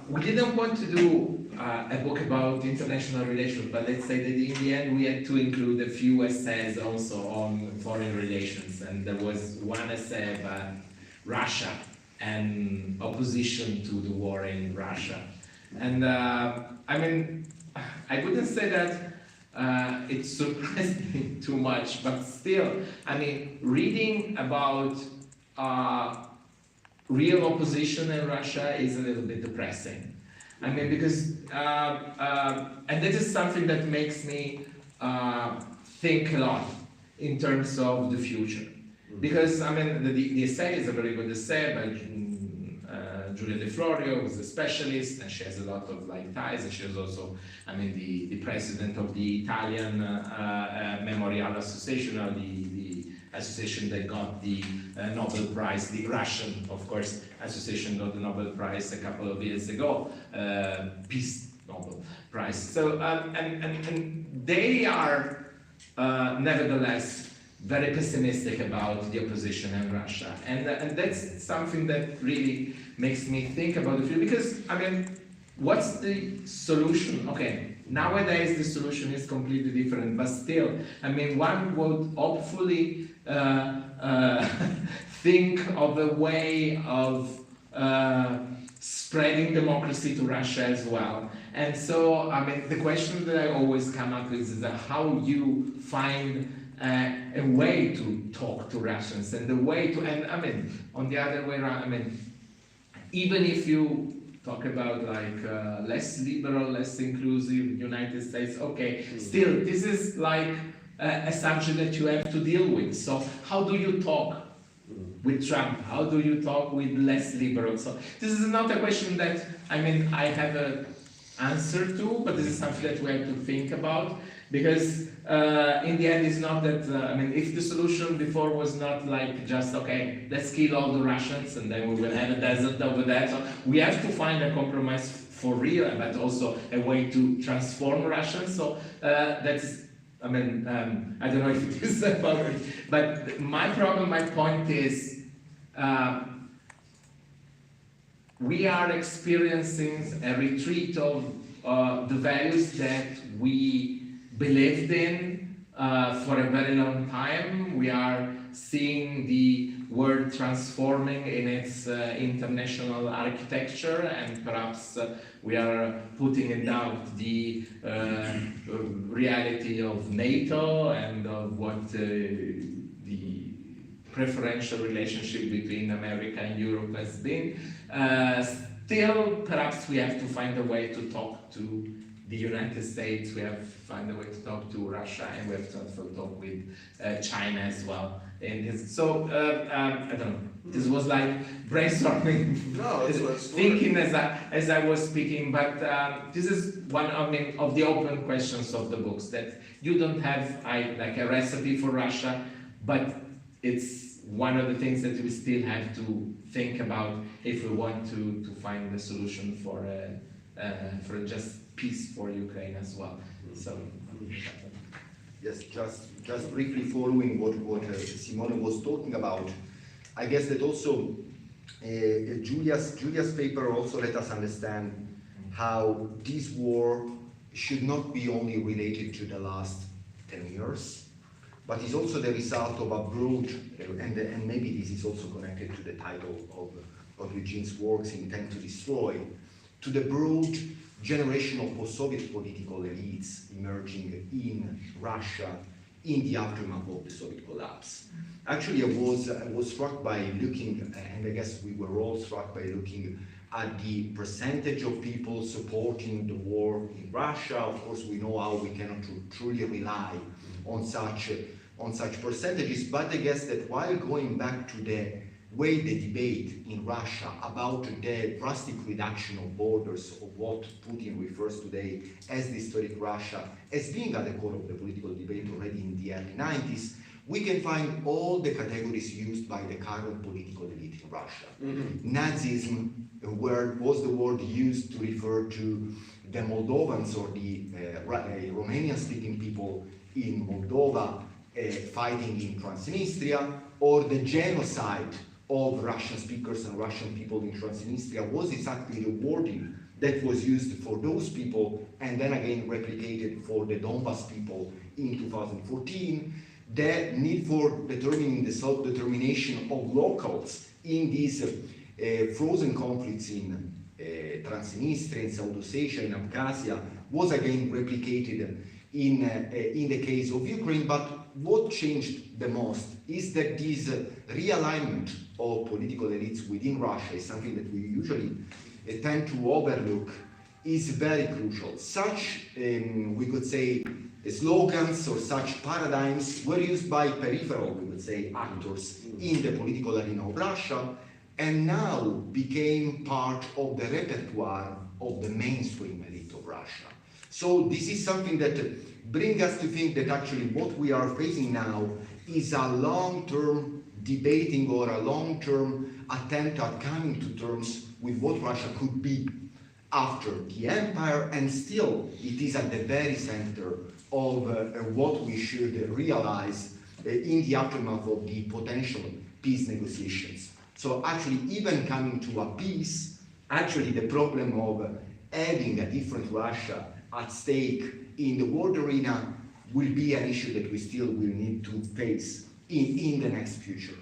we didn't want to do a book about international relations, but let's say that in the end we had to include a few essays also on foreign relations, and there was one essay about Russia and opposition to the war in Russia. And I mean, I wouldn't say that it surprised me too much, but still, I mean, reading about real opposition in Russia is a little bit depressing. I mean, because, and this is something that makes me think a lot in terms of the future. Because, I mean, the essay is a very good essay by Giulia De Florio, who's a specialist, and she has a lot of ties, and she was also, I mean, the president of the Italian Memorial Association, or the association that got the Nobel Prize, the Russian, of course, association got the Nobel Prize a couple of years ago, Peace Nobel Prize. So, and they are nevertheless very pessimistic about the opposition in Russia. And that's something that really makes me think about the future, because, I mean, what's the solution? Okay, nowadays the solution is completely different, but still, I mean, one would hopefully think of a way of spreading democracy to Russia as well. And so, I mean, the question that I always come up with is how you find a way to talk to Russians, and the way to, and I mean, on the other way around, I mean, even if you talk about like less liberal, less inclusive United States, okay, still, this is like a subject that you have to deal with. So how do you talk with Trump? How do you talk with less liberal? So this is not a question that, I mean, I have an answer to, but this is something that we have to think about, because in the end it's not that, I mean, if the solution before was not like just, okay, let's kill all the Russians and then we will have a desert over there. So we have to find a compromise for real, but also a way to transform Russia. So that's, I mean, I don't know if it is about it, but my problem, my point is, we are experiencing a retreat of the values that we believed in for a very long time. We are seeing the world transforming in its international architecture, and perhaps we are putting in doubt the reality of NATO and of what the preferential relationship between America and Europe has been. Still, perhaps we have to find a way to talk to the United States, we have to find a way to talk to Russia, and we have to also talk with China as well. And so, I don't know, this was like brainstorming, No, that's thinking as I was speaking, but this is one of the open questions of the books, that you don't have like a recipe for Russia, but it's one of the things that we still have to think about if we want to find a solution for just peace for Ukraine as well. So, yes, just briefly following what Simone was talking about, I guess that also Giulia's paper also let us understand how this war should not be only related to the last 10 years, but is also the result of a broad, and maybe this is also connected to the title of Eugene's works, Intent to Destroy, to the broad generational post-Soviet political elites emerging in Russia in the aftermath of the Soviet collapse. Actually, I was struck by looking, and I guess we were all struck by looking at the percentage of people supporting the war in Russia. Of course, we know how we cannot truly rely on such on such percentages, but I guess that while going back to the way the debate in Russia about the drastic reduction of borders, of what Putin refers today as the historic Russia, as being at the core of the political debate already in the early 90s, we can find all the categories used by the current political elite in Russia. Nazism was the word used to refer to the Moldovans or the Romanian-speaking people in Moldova fighting in Transnistria, or the genocide of Russian speakers and Russian people in Transnistria was exactly the wording that was used for those people and then again replicated for the Donbas people in 2014. The need for determining the self-determination of locals in these frozen conflicts in Transnistria, in South Ossetia, in Abkhazia, was again replicated in the case of Ukraine. But what changed the most is that this realignment of political elites within Russia is something that we usually tend to overlook, is very crucial. Such, we could say, slogans or such paradigms were used by peripheral, we would say, actors in the political arena of Russia, and now became part of the repertoire of the mainstream elite of Russia. So this is something that brings us to think that actually what we are facing now is a long-term debating or a long-term attempt at coming to terms with what Russia could be after the empire, and still it is at the very center of what we should realize in the aftermath of the potential peace negotiations. So actually, even coming to a peace, actually the problem of having a different Russia at stake in the world arena will be an issue that we still will need to face in the next future.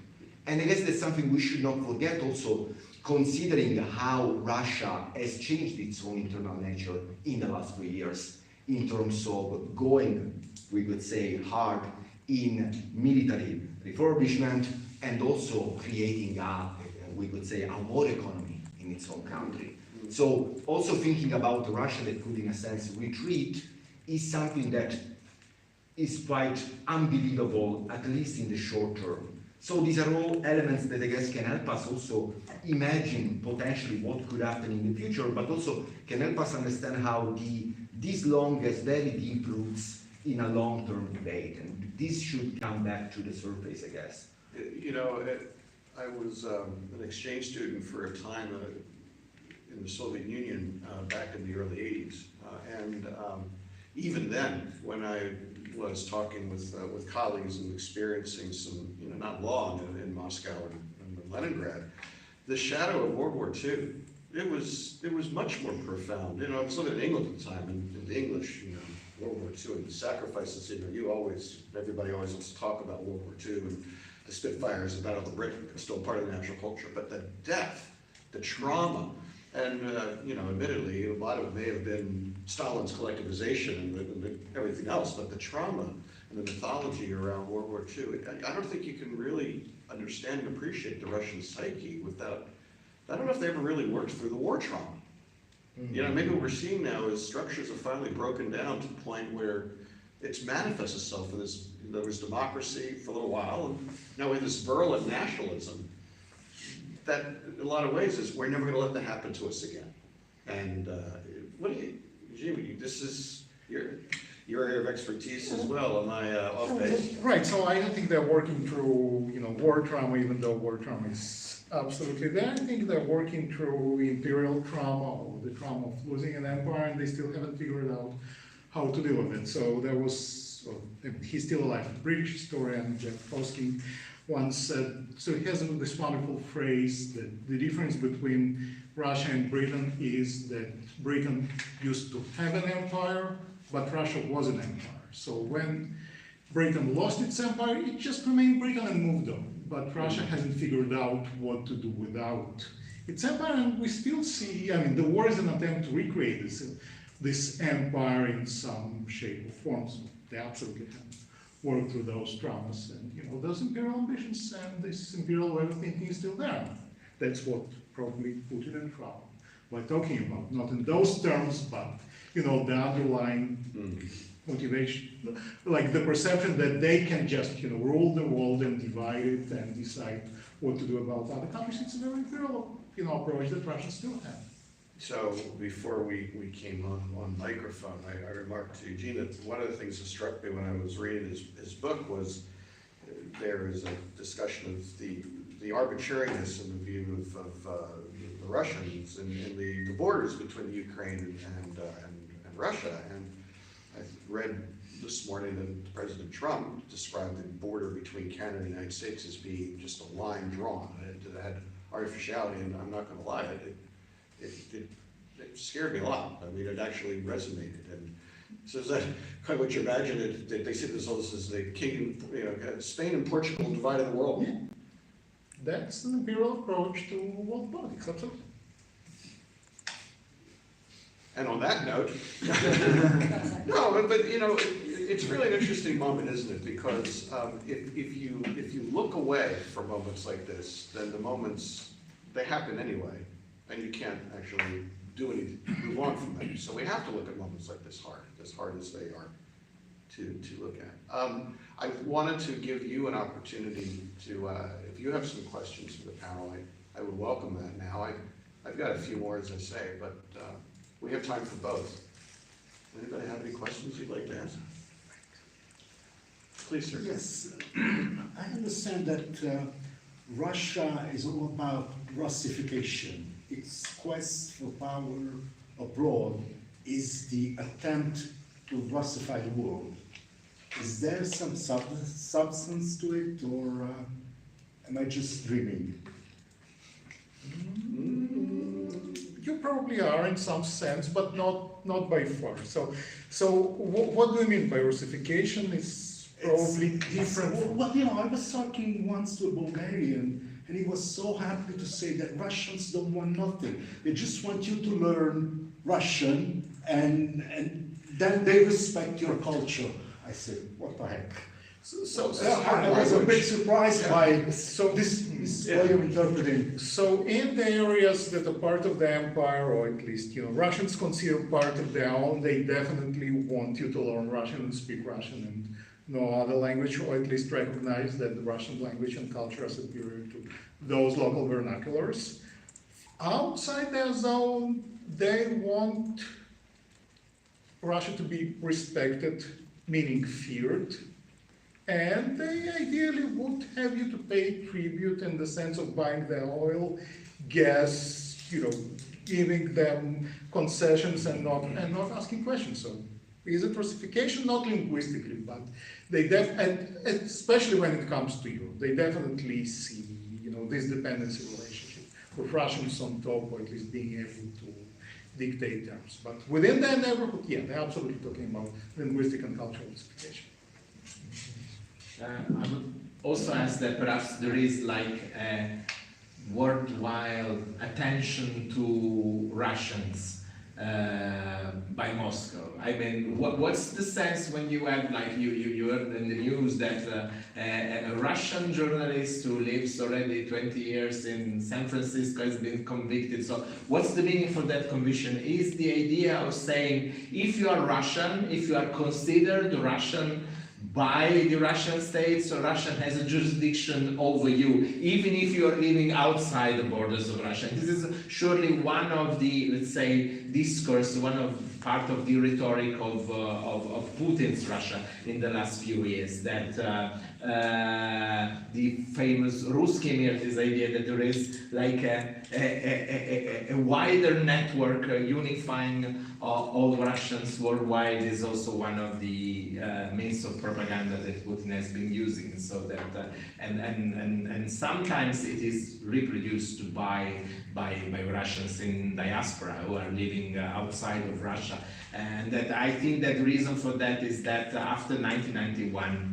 And I guess that's something we should not forget also, considering how Russia has changed its own internal nature in the last 3 years in terms of going, we could say, hard in military refurbishment and also creating we could say, a war economy in its own country. So also thinking about Russia that could, in a sense, retreat is something that is quite unbelievable, at least in the short term. So these are all elements that I guess can help us also imagine potentially what could happen in the future, but also can help us understand how this long has very deep roots in a long-term debate, and this should come back to the surface, I guess. You know, I was an exchange student for a time in the Soviet Union back in the early 80s, and even then, when I was talking with colleagues and experiencing some, not long in Moscow and Leningrad, the shadow of World War II, it was much more profound. I was living in England at the time, and the English, World War II and the sacrifices, everybody always wants to talk about World War II and the Spitfires and Battle of Britain. It's still part of the national culture, but the death, the trauma, and admittedly, a lot of it may have been Stalin's collectivization and everything else, but the trauma and the mythology around World War II, I don't think you can really understand and appreciate the Russian psyche without, I don't know if they ever really worked through the war trauma. Maybe what we're seeing now is structures have finally broken down to the point where it's manifests itself in this, there was democracy for a little while, and now we have this virulent nationalism that in a lot of ways is we're never going to let that happen to us again. And what do you, Eugene, this is your area of expertise as well. Am I off base? Right, so I don't think they're working through, war trauma, even though war trauma is absolutely there. I think they're working through imperial trauma, or the trauma of losing an empire, and they still haven't figured out how to deal with it. So there was, he's still alive, a British historian, Jack Fosking, once said, so he has this wonderful phrase that the difference between Russia and Britain is that Britain used to have an empire, but Russia was an empire. So when Britain lost its empire, it just remained Britain and moved on. But Russia hasn't figured out what to do without its empire, and we still see, the war is an attempt to recreate this empire in some shape or form. So they absolutely haven't worked through those traumas, and those imperial ambitions and this imperial way of thinking is still there. That's what probably put it in trouble by talking about, not in those terms, but the underlying motivation, like the perception that they can just, rule the world and divide it and decide what to do about other countries. It's a very imperial, approach that Russians still have. So before we came on microphone, I remarked to Eugene that one of the things that struck me when I was reading his book was there is a discussion of the arbitrariness in the view of the Russians and the borders between the Ukraine and Russia. And I read this morning that President Trump described the border between Canada and the United States as being just a line drawn. It had artificiality, and I'm not going to lie, it scared me a lot. I mean, it actually resonated. And so is that kind of what you imagine? They see this as the king, Spain and Portugal divided the world. Yeah. That's an imperial approach to world politics, absolutely. And on that note, no, but it's really an interesting moment, isn't it? Because if you look away for moments like this, then the moments, they happen anyway, and you can't actually do anything, move on from them. So we have to look at moments like this hard as they are to look at. I wanted to give you an opportunity to, if you have some questions for the panel, I would welcome that now. I've got a few more, as I say, but we have time for both. Anybody have any questions you'd like to ask? Please, sir. Yes, I understand that Russia is all about Russification. Its quest for power abroad is the attempt to Russify the world. Is there some substance to it, or am I just dreaming? You probably are in some sense, but not by far. So what do you mean by Russification? Is probably different. Well, I was talking once to a Bulgarian, and he was so happy to say that Russians don't want nothing. They just want you to learn Russian, and then they respect your culture. I said, what the heck? I was a bit surprised by this way of interpreting. So in the areas that are part of the empire, or at least Russians consider part of their own, they definitely want you to learn Russian and speak Russian and no other language, or at least recognize that the Russian language and culture are superior to those local vernaculars. Outside their zone, they want Russia to be respected, meaning feared. And they ideally would have you to pay tribute in the sense of buying their oil, gas, giving them concessions and not asking questions. So is it Russification? Not linguistically, but they especially when it comes to Europe, they definitely see this dependency relationship with Russians on top, or at least being able to dictate terms. But within their neighborhood, yeah, they're absolutely talking about linguistic and cultural Russification. I would also ask that perhaps there is like a worthwhile attention to Russians by Moscow. I mean, what's the sense when you have, like, you heard in the news that a Russian journalist who lives already 20 years in San Francisco has been convicted? So what's the meaning for that conviction? Is the idea of saying, if you are Russian, if you are considered Russian by the Russian state, so Russia has a jurisdiction over you, even if you are living outside the borders of Russia. And this is surely one of the, let's say, discourse, part of the rhetoric of Putin's Russia in the last few years, that the famous Rусский мир, this idea that there is like a wider network unifying all Russians worldwide, is also one of the means of propaganda that Putin has been using. So that and sometimes it is reproduced by Russians in diaspora who are living outside of Russia, and that I think that the reason for that is that after 1991.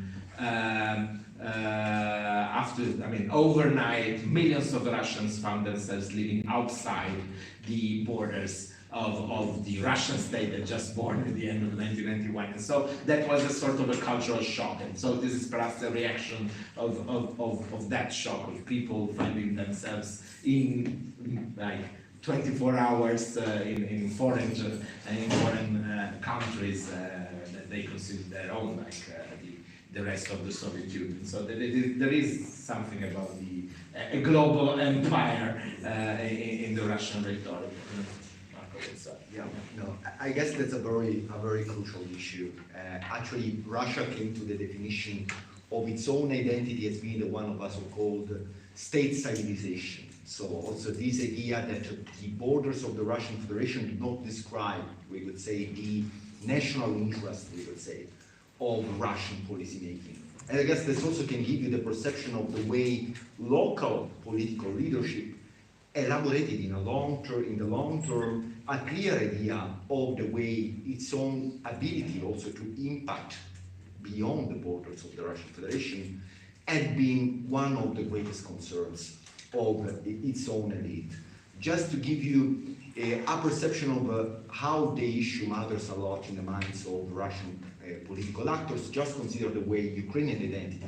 Overnight, millions of Russians found themselves living outside the borders of the Russian state that just born at the end of 1991. And so that was a sort of a cultural shock. And so this is perhaps a reaction of that shock, of people finding themselves in like 24 hours in foreign countries. they consider their own, like the rest of the Soviet Union. So there is something about a global empire in the Russian rhetoric. Yeah, no, I guess that's a very crucial issue. Actually, Russia came to the definition of its own identity as being the one of a so-called state civilization. So also this idea that the borders of the Russian Federation do not describe, we would say, the national interest, we would say, of Russian policymaking. And I guess this also can give you the perception of the way local political leadership elaborated in the long term, a clear idea of the way its own ability also to impact beyond the borders of the Russian Federation had been one of the greatest concerns of its own elite. Just to give you a perception of how the issue matters a lot in the minds of Russian political actors, just consider the way Ukrainian identity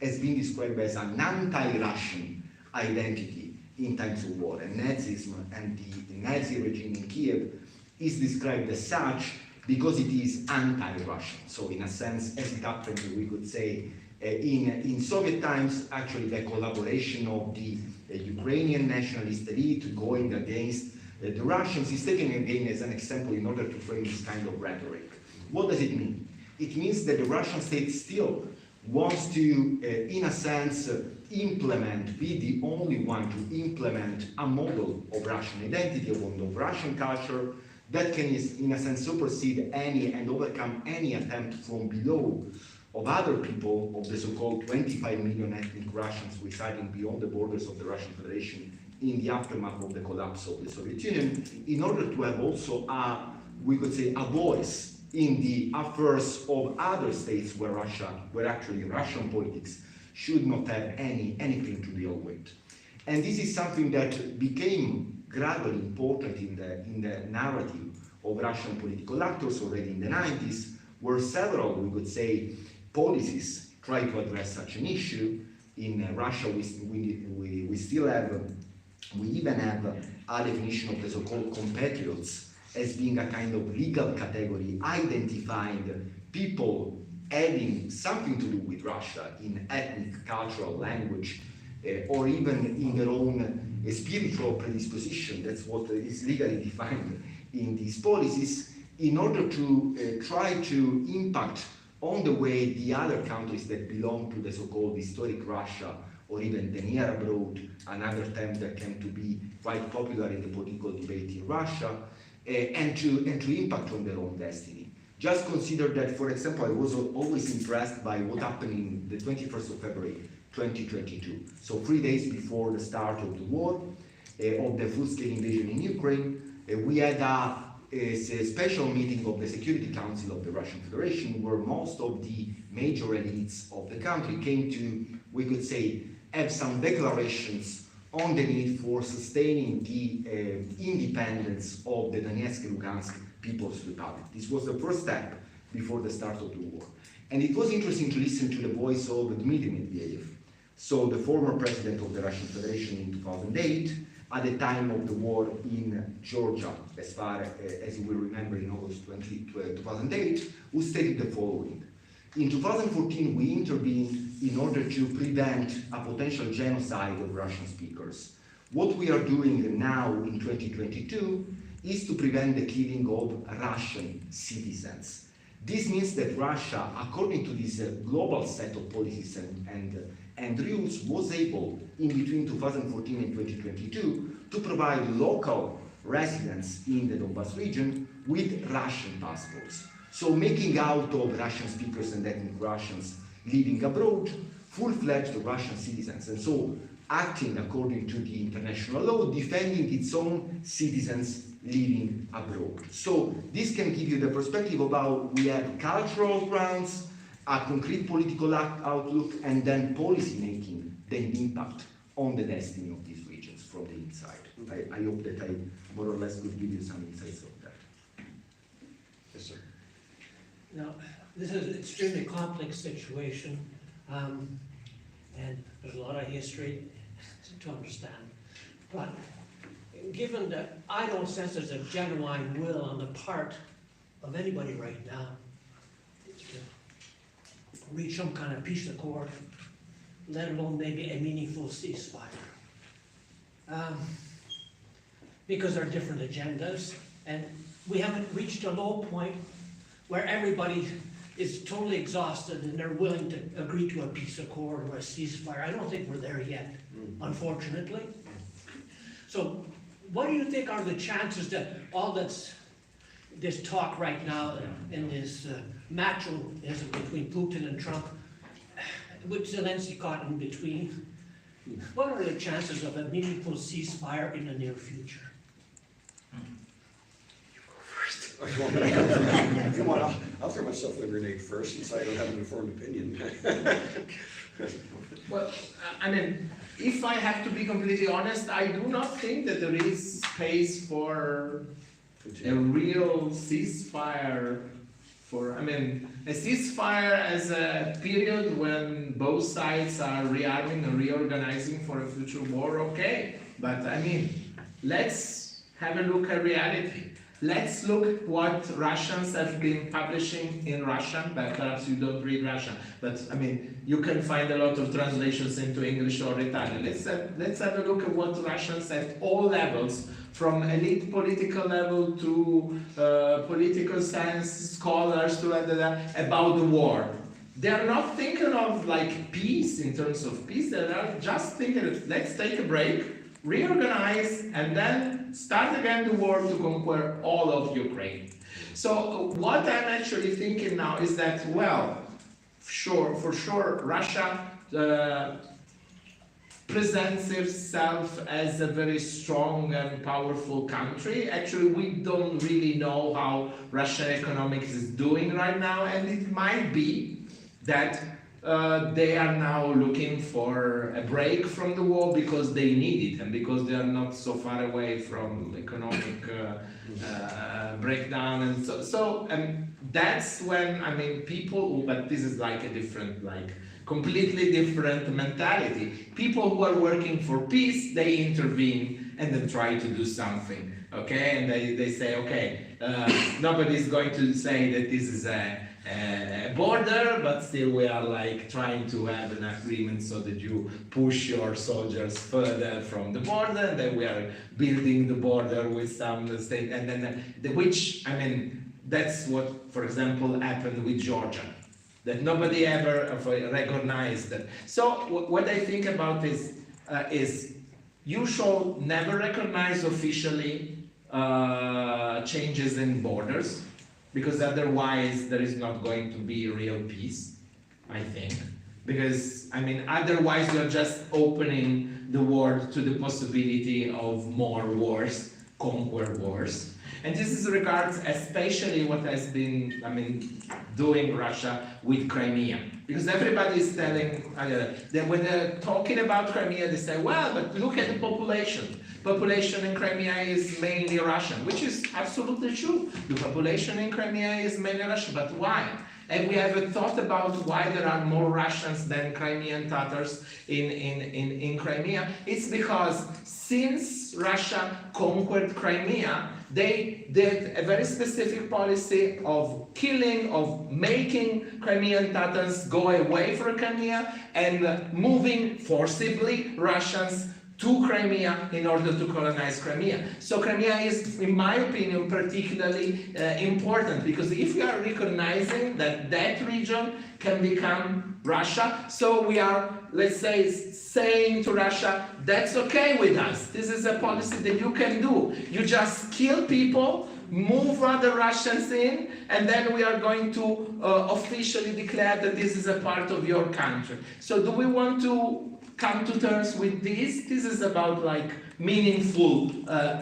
has been described as an anti-Russian identity in times of war, and Nazism and the Nazi regime in Kiev is described as such because it is anti-Russian. So in a sense, as it happened, we could say, in Soviet times, actually the collaboration of the Ukrainian nationalist elite going against the Russians is taken again as an example in order to frame this kind of rhetoric. What does it mean? It means that the Russian state still wants to, in a sense, be the only one to implement a model of Russian identity, a model of Russian culture that can, in a sense, supersede any and overcome any attempt from below of other people, of the so-called 25 million ethnic Russians residing beyond the borders of the Russian Federation in the aftermath of the collapse of the Soviet Union, in order to have also we could say, a voice in the affairs of other states where actually Russian politics should not have anything to deal with. And this is something that became gradually important in the narrative of Russian political actors already in the 90s, where several, we would say, policies try to address such an issue. In Russia, we even have a definition of the so-called compatriots as being a kind of legal category identifying people having something to do with Russia in ethnic, cultural, language, or even in their own spiritual predisposition. That's what is legally defined in these policies, in order to try to impact on the way the other countries that belong to the so-called historic Russia, or even the near abroad, another term that came to be quite popular in the political debate in Russia, and to impact on their own destiny. Just consider that, for example, I was always impressed by what happened in the 21st of February 2022. So 3 days before the start of the war, of the full-scale invasion in Ukraine, we had a special meeting of the Security Council of the Russian Federation, where most of the major elites of the country came to, we could say, have some declarations on the need for sustaining the independence of the Donetsk and Lugansk People's Republic. This was the first step before the start of the war. And it was interesting to listen to the voice of Dmitry Medvedev, so the former president of the Russian Federation in 2008, at the time of the war in Georgia, as far as you will remember in August 2008, who stated the following. In 2014, we intervened in order to prevent a potential genocide of Russian speakers. What we are doing now in 2022 is to prevent the killing of Russian citizens. This means that Russia, according to this global set of policies and rules, was able, in between 2014 and 2022, to provide local residents in the Donbas region with Russian passports. So making out of Russian speakers and ethnic Russians living abroad, full-fledged Russian citizens, and so acting according to the international law, defending its own citizens living abroad. So this can give you the perspective of how we have cultural grounds, a concrete political outlook, and then policy making, then impact on the destiny of these regions from the inside. I hope that I more or less could give you some insights of that. Yes, sir. Now, this is an extremely complex situation, and there's a lot of history to understand. But given that I don't sense there's a genuine will on the part of anybody right now reach some kind of peace accord, let alone maybe a meaningful ceasefire. Because there are different agendas, and we haven't reached a low point where everybody is totally exhausted and they're willing to agree to a peace accord or a ceasefire. I don't think we're there yet, unfortunately. So what do you think are the chances that all this talk right now in this machoism between Putin and Trump, with Zelensky caught in between, what are the chances of a meaningful ceasefire in the near future? Come on, I'll throw myself a grenade first since I don't have an informed opinion. Well, I mean, if I have to be completely honest, I do not think that there is space for a real ceasefire. A ceasefire as a period when both sides are rearming and reorganizing for a future war, okay. But I mean, let's have a look at reality. Let's look at what Russians have been publishing in Russian, but perhaps you don't read Russian. But I mean, you can find a lot of translations into English or Italian. Let's have a look at what Russians at all levels, from elite political level to political science scholars to about the war. They are not thinking of like peace in terms of peace. They are just thinking of, let's take a break, reorganize, and then start again the war to conquer all of Ukraine. So what I'm actually thinking now is that, well, for sure, Russia presents itself as a very strong and powerful country. Actually, we don't really know how Russian economics is doing right now, and it might be that they are now looking for a break from the war because they need it and because they are not so far away from economic breakdown. And so that's when, I mean, people, but this is like a different, like completely different mentality. People who are working for peace, they intervene and then try to do something, okay? And they say, okay, nobody's going to say that this is a border, but still we are like trying to have an agreement so that you push your soldiers further from the border, and then we are building the border with some state, and then which, I mean, that's what, for example, happened with Georgia, that nobody ever recognized that. So what I think about this is you should never recognize officially changes in borders, because otherwise there is not going to be real peace, I think. Because, I mean, otherwise you're just opening the world to the possibility of more wars, conquer wars. And this is regards especially what has been, I mean, doing Russia with Crimea. Because everybody is telling, that when they're talking about Crimea, they say, well, but look at the population. Population in Crimea is mainly Russian, which is absolutely true. The population in Crimea is mainly Russian, but why? And we have a thought about why there are more Russians than Crimean Tatars in Crimea. It's because since Russia conquered Crimea, they did a very specific policy of killing, of making Crimean Tatars go away from Crimea and moving forcibly Russians to Crimea in order to colonize Crimea. So Crimea is, in my opinion, particularly important, because if we are recognizing that that region can become Russia, so we are, let's say, saying to Russia, that's okay with us. This is a policy that you can do. You just kill people, move other Russians in, and then we are going to officially declare that this is a part of your country. So do we want to come to terms with this? This is about like meaningful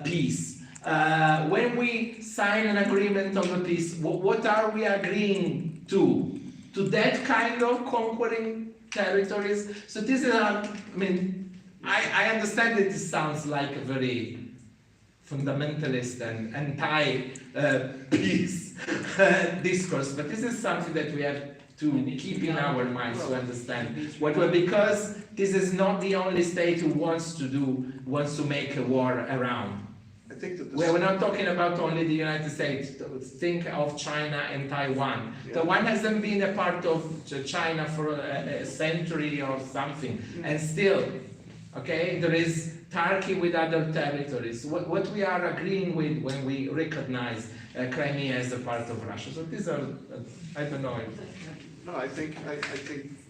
peace. When we sign an agreement of a peace, what are we agreeing to? To that kind of conquering territories? So this is, I mean, I understand that this sounds like a very fundamentalist and anti-peace discourse, but this is something that we have to keep in our minds to understand because this is not the only state who wants to make a war around. think that We're this, not talking about only the United States. Think of China and Taiwan. Yeah. Taiwan hasn't been a part of China for a century or something, and still, okay, there is Turkey with other territories. What we are agreeing with when we recognize Crimea as a part of Russia. So these are, I don't know. no, I think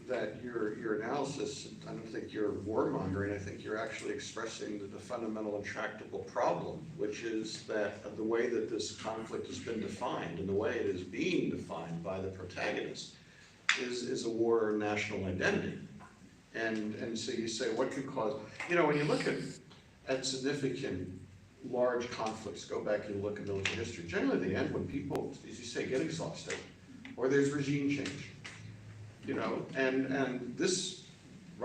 that your analysis, I don't think you're warmongering, I think you're actually expressing the fundamental intractable problem, which is that the way that this conflict has been defined and the way it is being defined by the protagonist is a war of national identity. And so you say, what could cause, when you look at significant large conflicts, go back and look at military history, generally they end when people, as you say, get exhausted, or there's regime change. And this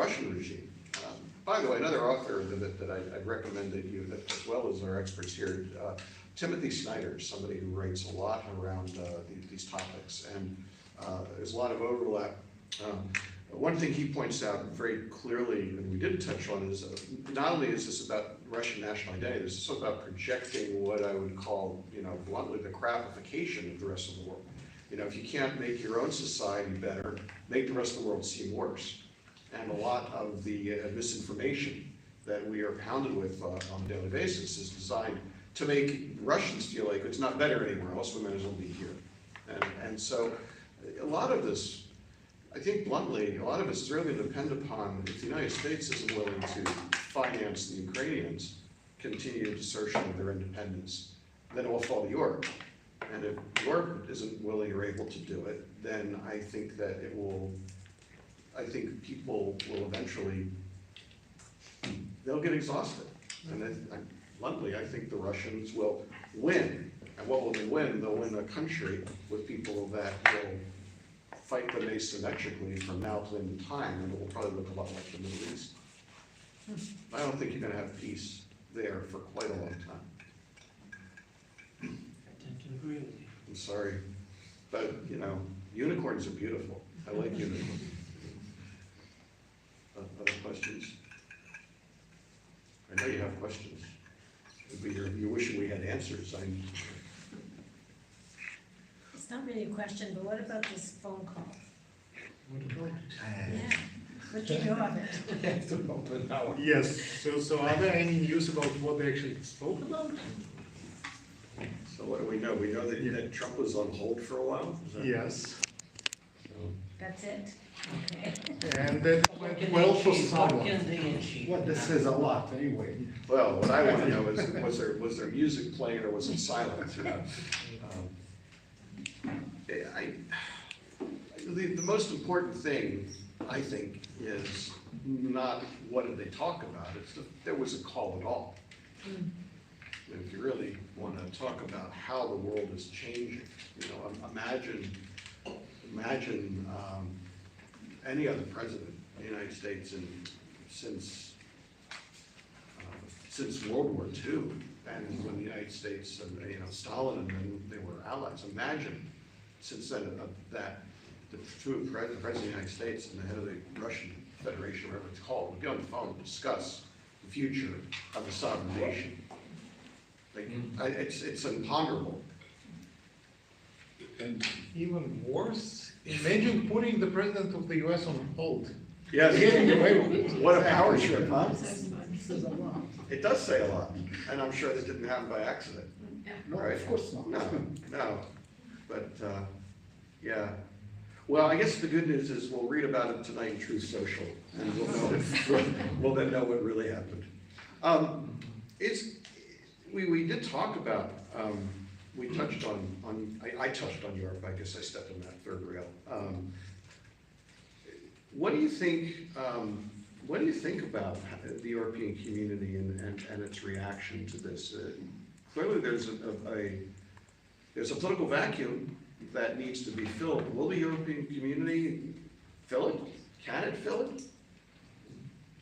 Russian regime, by the way, another author that I'd recommend that you, as well as our experts here, Timothy Snyder, somebody who writes a lot around these topics, and there's a lot of overlap. One thing he points out very clearly, and we did touch on, is not only is this about Russian national identity, this is also about projecting what I would call, bluntly, the crapification of the rest of the world. If you can't make your own society better, make the rest of the world seem worse. And a lot of the misinformation that we are pounded with on a daily basis is designed to make Russians feel like it's not better anywhere else, we might as well be here. And so a lot of this, I think bluntly, a lot of this is really going to depend upon if the United States isn't willing to finance the Ukrainians' continued assertion of their independence, then it will fall to Europe. And if Europe isn't willing or able to do it, then I think that I think people will eventually, they'll get exhausted. And bluntly, I think the Russians will win. And what will they win? They'll win a country with people that will fight them asymmetrically from now to the end of time, and it will probably look a lot like the Middle East. I don't think you're going to have peace there for quite a long time. I tend to agree with you. I'm sorry, but unicorns are beautiful. I like unicorns. Other questions? I know you have questions. But you're wishing we had answers. It's not really a question, but what about this phone call? What about it? Yeah, what you know of it? We have to open now. Yes, so are there any news about what they actually spoke about? So what do we know? We know that Trump was on hold for a while? Is that- Yes, That's it? Okay. and that went well for someone. Well, this says a lot, anyway. Well, what I want to know is, was there music playing or was it silent? The most important thing, I think, is not what did they talk about, it's that there was a call at all. And if you really want to talk about how the world is changing, imagine any other president in the United States since World War II, and when the United States, Stalin and then they were allies. Imagine since then that the president of the United States and the head of the Russian Federation, whatever it's called, would be on the phone to discuss the future of the sovereign nation. It's imponderable. And even worse, imagine putting the president of the US on hold. Yes. Getting away with it. What a power trip, huh? Says a lot. It does say a lot, and I'm sure that didn't happen by accident. No, Right. of course not. No, but, yeah. Well, I guess the good news is we'll read about it tonight in Truth Social, and we'll then know what really happened. We did talk about, we touched on I touched on Europe, I guess I stepped on that third rail. What do you think about the European community and its reaction to this? Clearly there's a political vacuum that needs to be filled. Will the European community fill it? Can it fill it?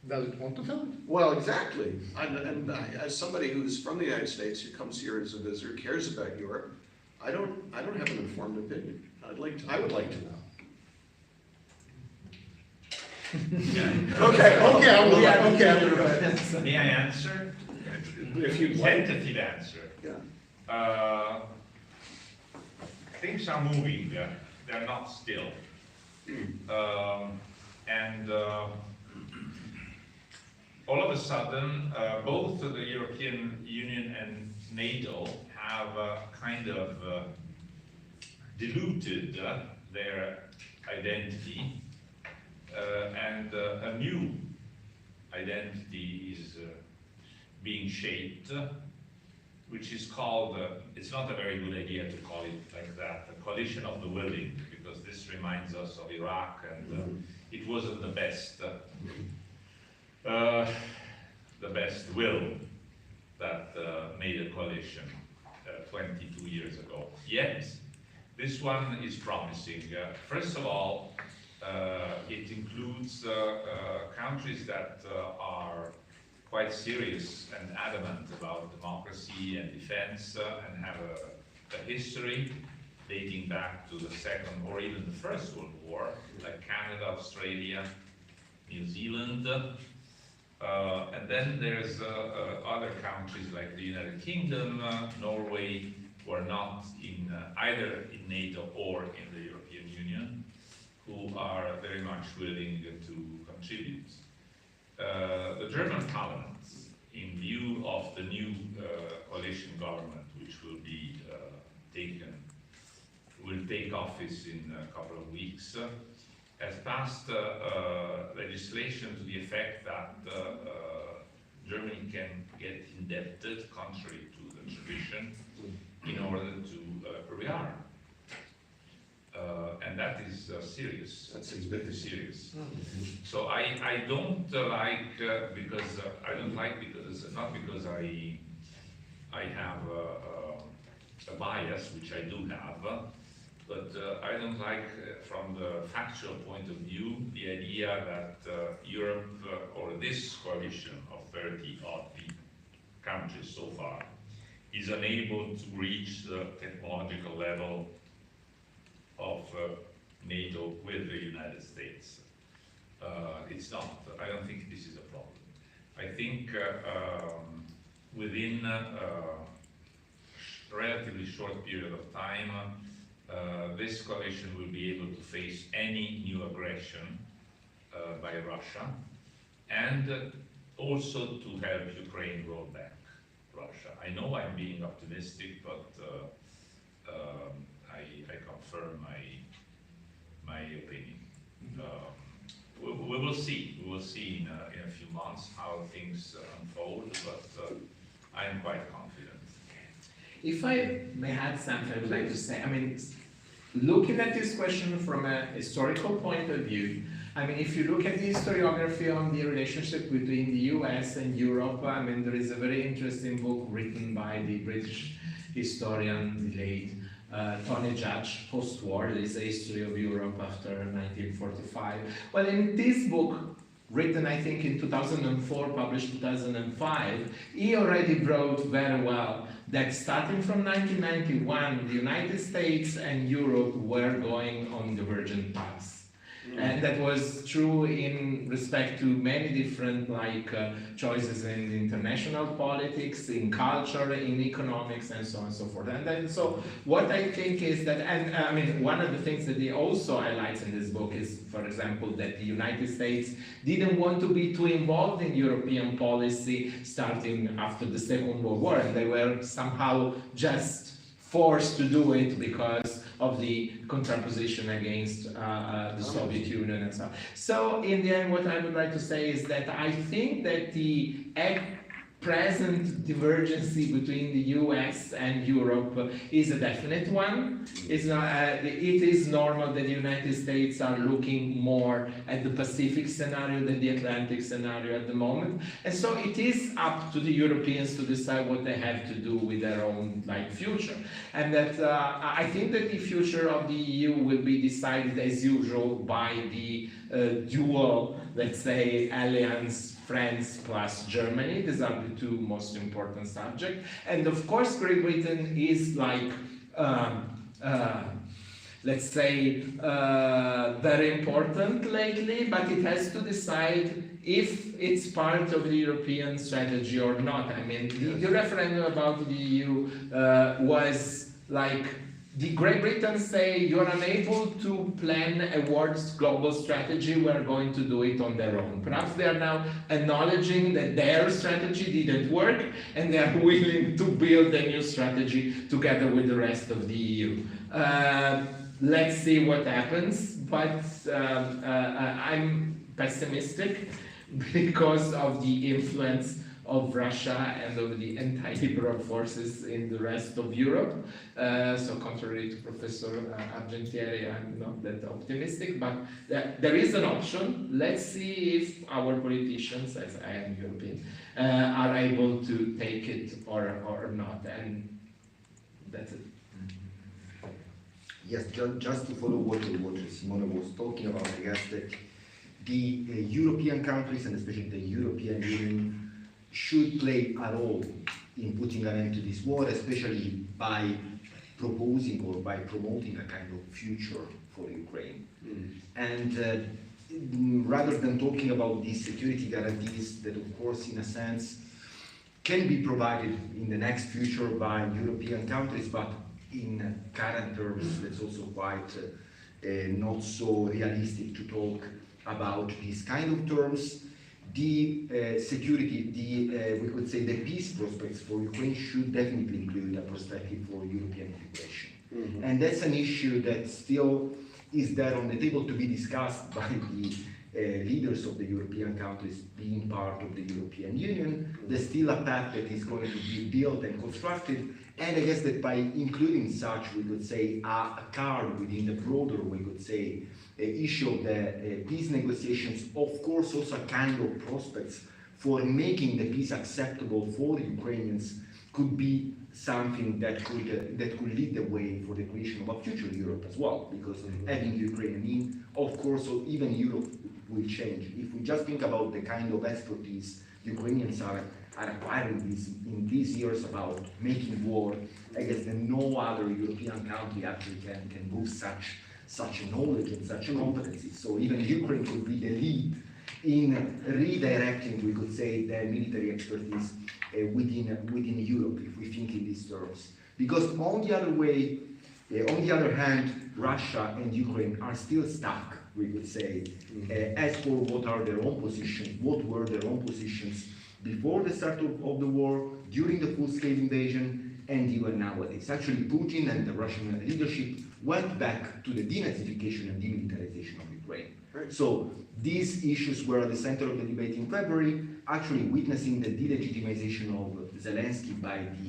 Does it want to fill it? Well, exactly. And as somebody who's from the United States, who comes here as a visitor, cares about Europe, I don't have an informed opinion. I would like to know. Yeah. Okay, I will. May I answer? If you'd like. tentative answer. Yeah. Things are moving, they're not still. And all of a sudden, both the European Union and NATO have kind of diluted their identity, and a new identity is being shaped, which is called, it's not a very good idea to call it like that, the coalition of the willing, because this reminds us of Iraq, and it wasn't the best will that made a coalition 22 years ago. Yet, this one is promising. First of all, it includes countries that are quite serious and adamant about democracy and defense, and have a history dating back to the Second or even the First World War, like Canada, Australia, New Zealand. And then there's other countries like the United Kingdom, Norway, who are not in either in NATO or in the European Union, who are very much willing to contribute. The German parliament, in view of the new coalition government, which will be will take office in a couple of weeks, has passed legislation to the effect that Germany can get indebted, contrary to the tradition, in order to rearm. And that is serious. That's very serious. So I don't like because I don't like because not because I have a bias, which I do have, but I don't like from the factual point of view the idea that Europe or this coalition of 30-odd countries so far is unable to reach the technological level of NATO with the United States. It's not. I don't think this is a problem. I think within a relatively short period of time, this coalition will be able to face any new aggression by Russia, and also to help Ukraine roll back Russia. I know I'm being optimistic, but I confirm my opinion. We will see. We will see in a few months how things unfold, but I am quite confident. If I may add something, I would like to say, I mean, looking at this question from a historical point of view, I mean, if you look at the historiography on the relationship between the US and Europe, I mean, there is a very interesting book written by the British historian, the late Tony Judge, post-war. There is a history of Europe after 1945. Well, in this book, written I think in 2004, published 2005, he already wrote very well that starting from 1991, the United States and Europe were going on divergent paths. And that was true in respect to many different choices in international politics, in culture, in economics, and so on and so forth. And then, so what I think is that, and I mean, one of the things that he also highlights in this book is, for example, that the United States didn't want to be too involved in European policy starting after the Second World War, and they were somehow just forced to do it because of the contraposition against the Soviet Union and so on. So in the end, what I would like to say is that I think that the present divergency between the US and Europe is a definite one. It's not, it is normal that the United States are looking more at the Pacific scenario than the Atlantic scenario at the moment. And so it is up to the Europeans to decide what they have to do with their own future. And that I think that the future of the EU will be decided as usual by the dual, let's say, alliance France plus Germany. These are the two most important subjects. And of course, Great Britain is let's say, very important lately, but it has to decide if it's part of the European strategy or not. I mean, the referendum about the EU was like, the Great Britain say you're unable to plan a world global strategy, we're going to do it on their own. Perhaps they are now acknowledging that their strategy didn't work and they are willing to build a new strategy together with the rest of the EU. Let's see what happens, but I'm pessimistic because of the influence of Russia and of the anti-liberal forces in the rest of Europe. So contrary to Professor Argentieri, I'm not that optimistic, but there is an option. Let's see if our politicians, as I am European, are able to take it or not, and that's it. Yes, just to follow what Simone was talking about, I guess that the European countries, and especially the European Union, should play a role in putting an end to this war, especially by proposing or by promoting a kind of future for Ukraine. And rather than talking about these security guarantees that, of course, in a sense, can be provided in the next future by European countries, but in current terms, that's also quite not so realistic to talk about these kind of terms. The security, we could say the peace prospects for Ukraine should definitely include a perspective for European integration. And that's an issue that still is there on the table to be discussed by the leaders of the European countries being part of the European Union. There's still a path that is going to be built and constructed, and I guess that by including such, we could say, a card within the broader, we could say, issue of the peace negotiations, of course also a kind of prospects for making the peace acceptable for the Ukrainians could be something that could lead the way for the creation of a future Europe as well, because having Ukraine in, of course, even Europe will change. If we just think about the kind of expertise Ukrainians are acquiring in these years about making war, I guess that no other European country actually can boost such knowledge and such competencies. So even Ukraine could be the lead in redirecting, we could say, the military expertise within Europe, if we think in these terms. Because on the other hand, Russia and Ukraine are still stuck, we could say, as for what were their own positions before the start of the war, during the full-scale invasion, and even nowadays. Actually, Putin and the Russian leadership went back to the denazification and demilitarization of Ukraine. Right. So these issues were at the center of the debate in February, actually witnessing the delegitimization of Zelensky by the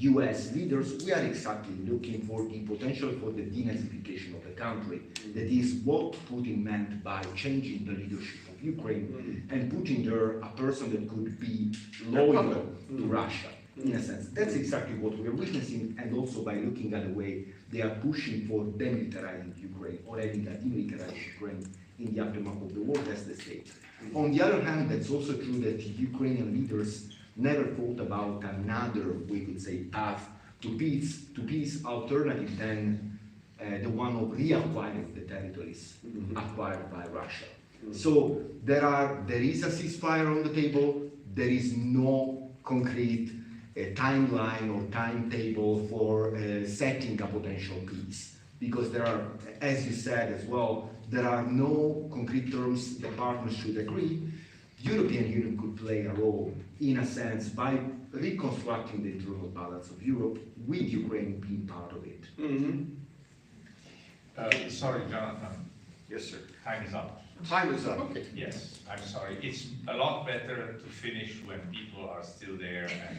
US leaders. We are exactly looking for the potential for the denazification of the country. That is what Putin meant by changing the leadership of Ukraine and putting there a person that could be loyal to Russia. In a sense, that's exactly what we are witnessing, and also by looking at the way they are pushing for demilitarizing Ukraine or having a demilitarized Ukraine in the aftermath of the war. That's the state. On the other hand, that's also true that Ukrainian leaders never thought about another, we could say, path to peace alternative than the one of reacquiring the territories acquired by Russia. So there is a ceasefire on the table. There is no concrete timeline or timetable for setting a potential peace, because there are, as you said as well, there are no concrete terms the partners should agree. The European Union could play a role, in a sense, by reconstructing the internal balance of Europe, with Ukraine being part of it. Sorry, Jonathan. Yes, sir. Time is up. Time is up. Okay. Yes, I'm sorry. It's a lot better to finish when people are still there and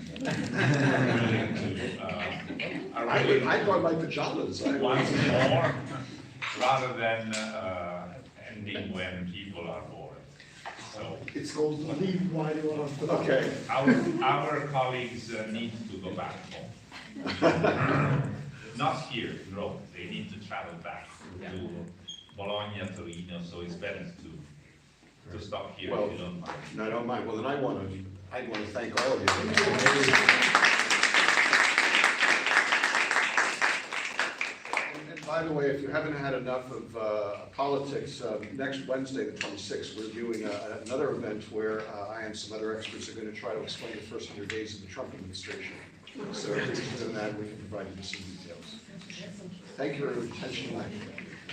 willing to. I brought my pajamas. Once more, rather than ending when people are bored. So It's called. Leave while you are. Okay. our colleagues need to go back home. Not here in Rome. They need to travel back to Bologna, Torino. So it's better to stop here if you don't mind. No, I don't mind. Well, then I want to thank all of you. And by by the way, if you haven't had enough of politics, next Wednesday, the 26th, we're doing another event where I and some other experts are going to try to explain the first 100 days of the Trump administration. So if you're interested in that, we can provide you with some details. Thank you for your attention tonight.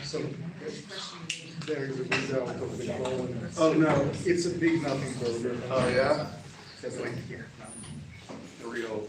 So, there is a result of the poll. Oh, no, it's a big nothing burger. Oh, yeah? It's like here. The real